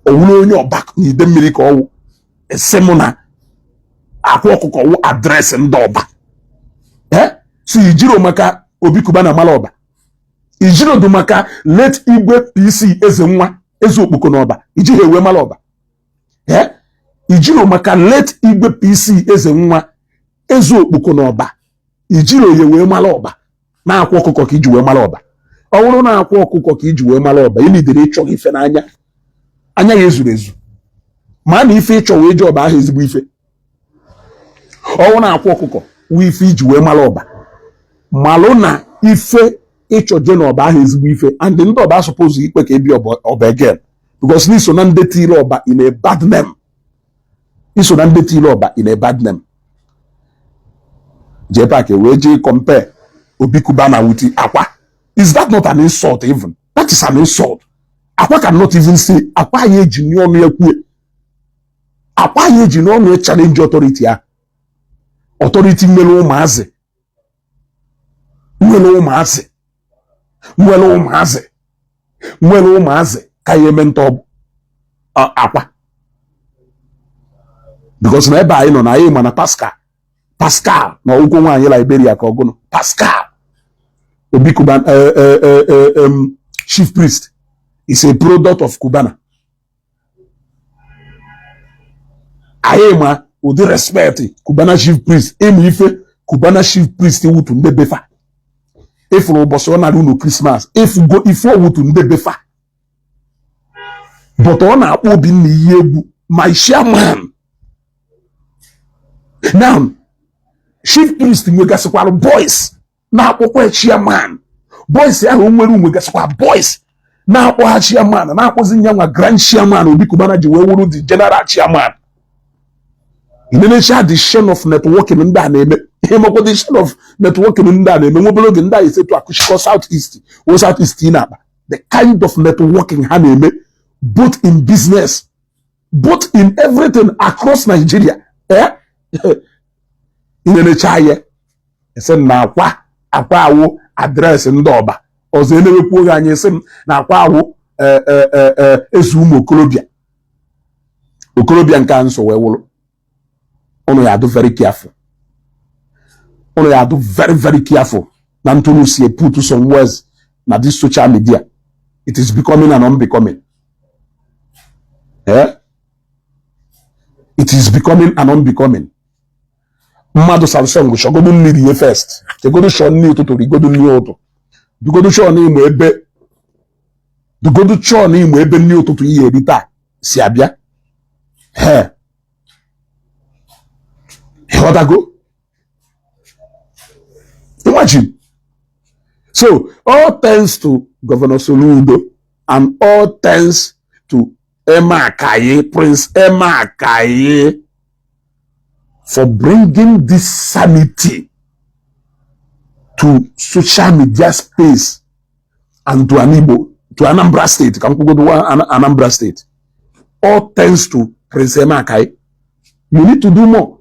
owuru onye ọba na ide mmiri ka ọwụ esemụ na akwa ọkụkọ wụ adreesị ndị ọba so ijiro maka Obi Cubana mala ọba ijiro dị maka late Igwe PC eze nwa eze okpoko n'ọba ijiro ewe mala ọba ijiro maka late Igwe PC eze nwa eze okpoko n'ọba ijiro ye wee mala ọba na akwa ọkụkọ ka iji wee mala ọba ọ bụrụ na akwa ọkụkọ ka iji wee mala ọba ilidere ịchọghị ife n'anya anya ya ezuru ezu ma na ife ịchọ wee je ọba ahụ ezigbo ife ọ bụrụ na akwa ọkụkọ wee ife iji wee mala ọba malụ na ife ịchọ je n'ọba ahụ ezigbo ife and ndị ọba suppose ikpe ka ebi ọba again because n'iso na ndị tiri ọba in a bad name iso na ndị tiri ọba in a bad name J Park wee je compare Obi Cubana with Akwa. Is that not an insult even? That is an insult. Akwa cannot even say Akwa ye junior me ekwe. Akwa ye junior me challenge authority ya. Authority mwelo umaze. Mwelo umaze. Mwelo umaze. Mwelo umaze. Kaye mentor Akwa. Because na eba ino na ye mana Pascal na uko nwanyi Liberia ka ogono Pascal Obi Cubana chief priest is a product of Cubana. Ayema with the respect Cubana chief priest emi ife Cubana chief priest wutu ndebefa if no boso na no Christmas if go if wutu ndebefa but ona akpo Obi na yegbu my chairman now chief priest nwegasịkwara boys na-akpọkwa chairman boys ahụ nwere nwegasịkwa boys na-akpọ ha chairman na-akpọzi nyanwa grand chairman Obi Cubana ji wee wuru the general chairman inenecha the share of networking ndị a na-eme ihe makwa the share of networking ndị a na-eme nwebere oge ndị a esetu akụchikọ southeast o southeast na-akpa the kind of networking ha na-eme both in business both in everything across Nigeria inenecha ye ese na akwa awụ adreesị ndị ọba ọzọ enewekwu oge anyị sị m na akwa awụ ezu ụmụ okorobịa nke a nso wee wụrụ unu ya do very careful. Unu ya do very, very careful. Nantunu see put some words na this social media. It is becoming and unbecoming. Eh? It is becoming and unbecoming. Mmadụ Samsung shogodu mmiri ye first. Tegodu show ni ụtụtụ rigodu ni ụtụ. Dugodu show ni imo ebe. Dugodu show ni imo ebe ni ụtụtụ ihe erita si abịa. He. What I go? Imagine. So, all thanks to Governor Soludo and all thanks to Prince Emma Akaye, for bringing this sanity to social media space and to Anambra State. Can we go to Anambra State? All thanks to Prince Emma Akaye. You need to do more.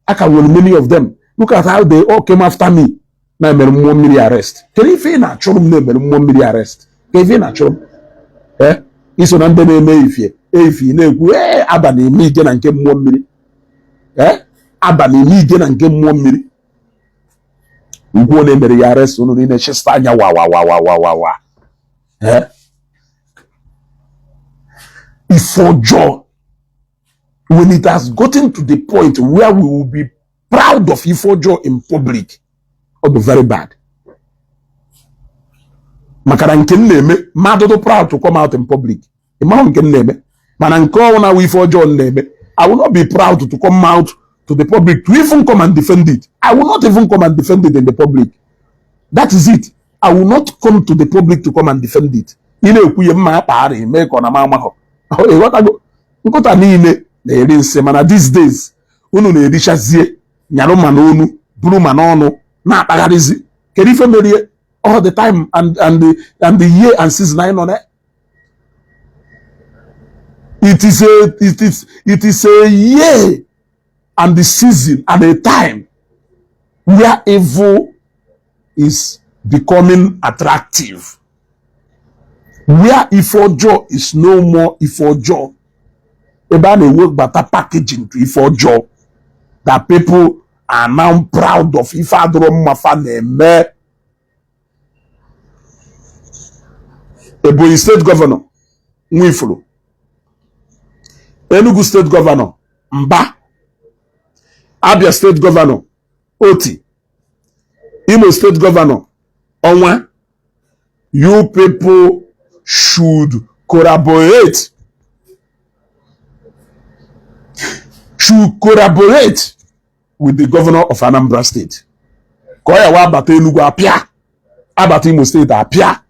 I can win many of them. Look at how they all came after me. Now I'm more military arrest. Can you feel natural? More military arrest. Can you feel natural? Eh? Iso na ndene efi na-ekwu abani mi ije na nke mmụọ mmiri. Abani mi ije na nke mmụọ mmiri. Ngwo na emere ya arrest unu ni na-echesta anya wa. If for joy, when it has gotten to the point where we will be proud of Ifojo in public, it will be very bad. Makara nke neme, madodo proud to come out in public. Imagine nke neme, mananko na Ifojo neme. I will not be proud to come out to the public to even come and defend it. I will not even come and defend it in the public. That is it. I will not come to the public to come and defend it. Ile okuye mma paari me ko na mama ho. What I go? Nkota niile na-eri nse mana these days unu na-erichazie nyaro manonu buru manonu na-akpagarizi kedu ife merie all the time and the year and season I on it. It is a year and the season and a time where evil is becoming attractive, where Ifojo is no more Ifojo. About the work better packaging to Ifojo that people are now proud of. Ifadro Mafaneme, Ebonyi State Governor Nwifuru, Enugu State Governor Mba, Abia State Governor Oti, Imo State Governor Onwa. You people should collaborate. With the governor of Anambra State. Koya wa abata Enugu apia, abata Imo State apia,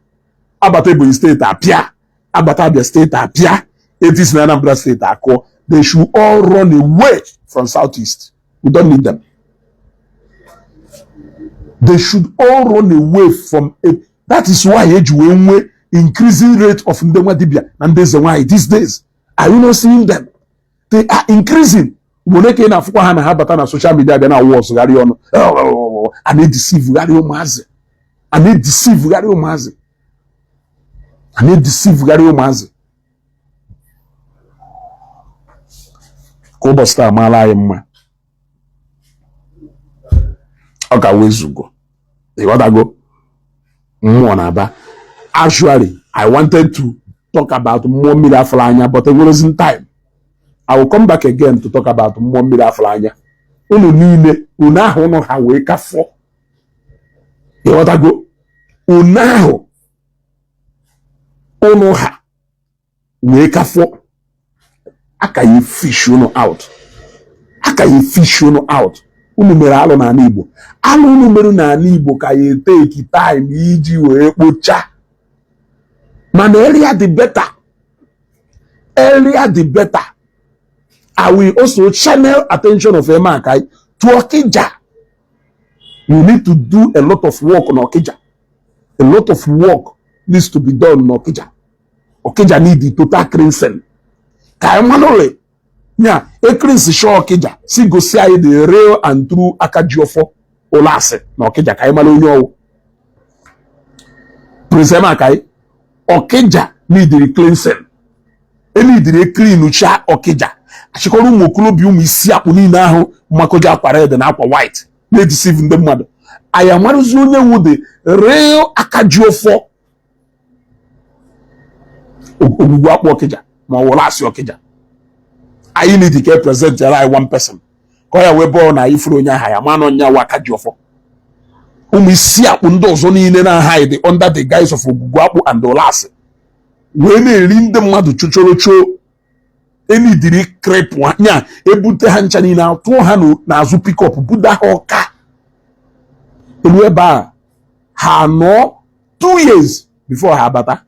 abata Ebonyi State apia, abata Abia State apia, it is Anambra State ako. They should all run away from Southeast. We don't need them. They should all run away from it. That is why we increasing rate of Ndemwadibia and there's why these days. Are you not seeing them? They are increasing. Moneke na fukwa hana habata na social media bena wars gari ono. Ane deceive gari omaze. Ane deceive gari omaze. Ane deceive gari omaze. Kobo star mala yemma. Oka wezugo. You want to go? Mwanaba. Actually, I wanted to talk about more Miraflanya, but it wasn't time. I will come back again to talk about more Miraflanya. Unu nine, unaho no haweka for. You want to go? Unaho. Ono ha. Weka for. Aka you fish you out. Aka you fish you out. Unu mere alo na Igbo. Alo unu mere na Igbo ka ye take time iji wee kpocha. Man, earlier the better. Earlier the better. I will also channel attention of Emma Akaye to Okija. You need to do a lot of work on Okija. A lot of work needs to be done on Okija. Okija need the total cleansing. Kaimanole. Yeah, a cleanse show Okija. See go see the real and true Akajiofo Olase. No Okija Kaimalo. presema kai Okija need cleansing. Any dire clean ucha Okija. Ashikoru mokulu bi isi akpu ni na ahu makoja akwa na akwa white. Na deceive ndị mmadụ. Ayamaruzu onye wu the real akajuofo. Ogugwu akpu Okija ma wola asi Okija. I need to present one person. Koya webo na ifuru onye aha ya mano nya wa akajuofo. Isi akpu ndị ọzọ niile na hide under the guise of ogugwu akpu and olasi. We na-eri ndị mmadụ chochorocho eni diri crepe nya ebute ha ncha niile atụ ha n'azụ pick up buda ha ọka elu ebe a ha nọ 2 years before ha bata.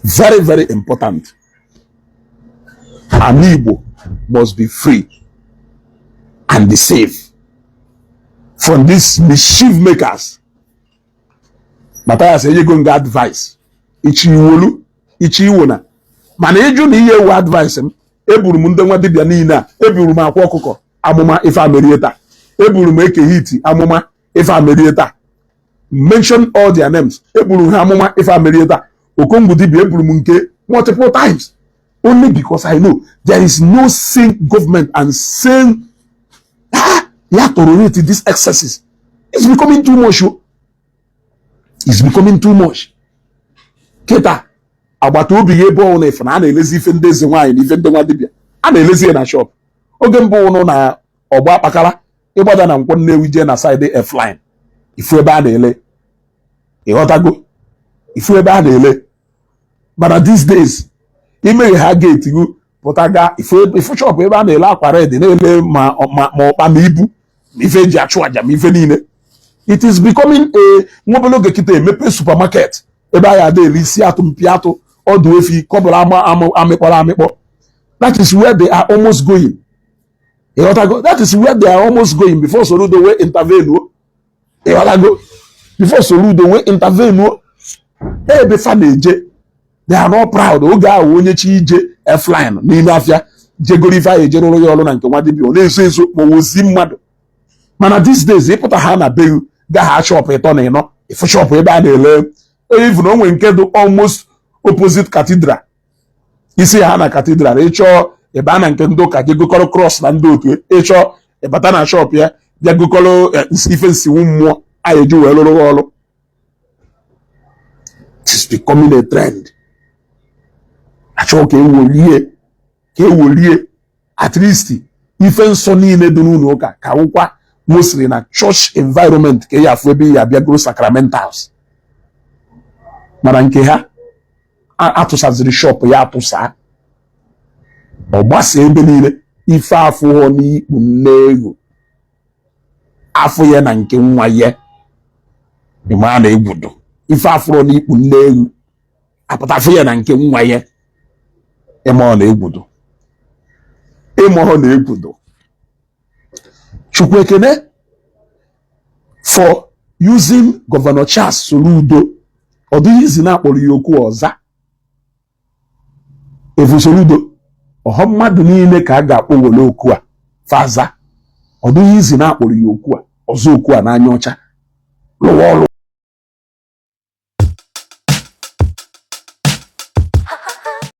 Very, very important. An Igbo must be free and be safe from these mischief makers. But I say, you're going to advise. Ichi iwolu, ichi iwona. Mana eju na iye wa advise him. Eburu mu ndenwa dibia niina. Eburu mu akwa ọkụkọ amụma ife amerieta. Eburu mu eke hiti amụma ife amerieta. Mention all their names. Eburu ha amụma ife amerieta. Okongu dibia eburu mu nke multiple times. Only because I know there is no sane government and sane you have to tolerate these excesses. It's becoming too much. It's becoming too much. Keta agbata obi ye bo na ifana na elezi ife ndezi nwaanyị na ife ndengwa dibia. A na elezi na shop. Oge mbụ ụnụ na ọgba akpakala ịgbada na nkwọ Nnewi je na side F-line. Ifu ebe a na-ele. Ịghọtago? Ifu ebe a na-ele. But these days, ime ha gate go pụtaga ifu shop ebe a na-ele akwa red na-ele ma ọkpa ma ibu ife ji achụ aja ma ife niile. It is becoming a nwobologe kite emepe supermarket ebe a ya ada ele isi atụ mpi atụ ọdụ efi kọbụla amịkpọrọ amịkpọ. That is where they are almost going. That is where they are almost going before Soludo will intervene. Before Soludo will intervene. Ebe fa na-eje. They are not proud. Oge ahụ onye chi ije F-line n'ime afịa jegorifa ejerụrụ ya ọrụ na nke nwa dibịa na-eso eso ma ozi mmadụ. Mana these days ịpụta ha na be gaha shop ịtọ na ịnọ ifu shop ebe a na-ele even onwe nke dị almost opposite cathedral. Isi ha na cathedral ịchọ ebe a na nke ndị ụka jegokọrọ cross na ndị otu ịchọ ịbata na shop ya bịa gokọrọ ife nsiwu mmụọ a eji wee lụrụ ọrụ. It's becoming a trend. Achọ ka ewolie at least ife nsọ niile dị n'ụlọ ụka ka ụkwa mostly na church environment ka ya afụ ebe ya bịa goro sacramentals. Mana nke ha atụsaziri shop ya atụsa ọ gbasa ebe niile ife afụghọ n'ikpu nneego afụ ya na nke nwa ya ịma na egwudo ife afụrọ n'ikpu nneego apụta afụ ya na nke nwa ya ịma na egwudo Chukwu ekene for using Governor Charles Soludo. Ọ dịghị izi na-akpọrọ ya okwu ọza evu Soludo ọha mmadụ niile ka a ga-akpọ wele okwu a faza. Ọ dịghị izi na-akpọrọ ya okwu a ọzọ okwu a n'anya ọcha lụwa ọrụ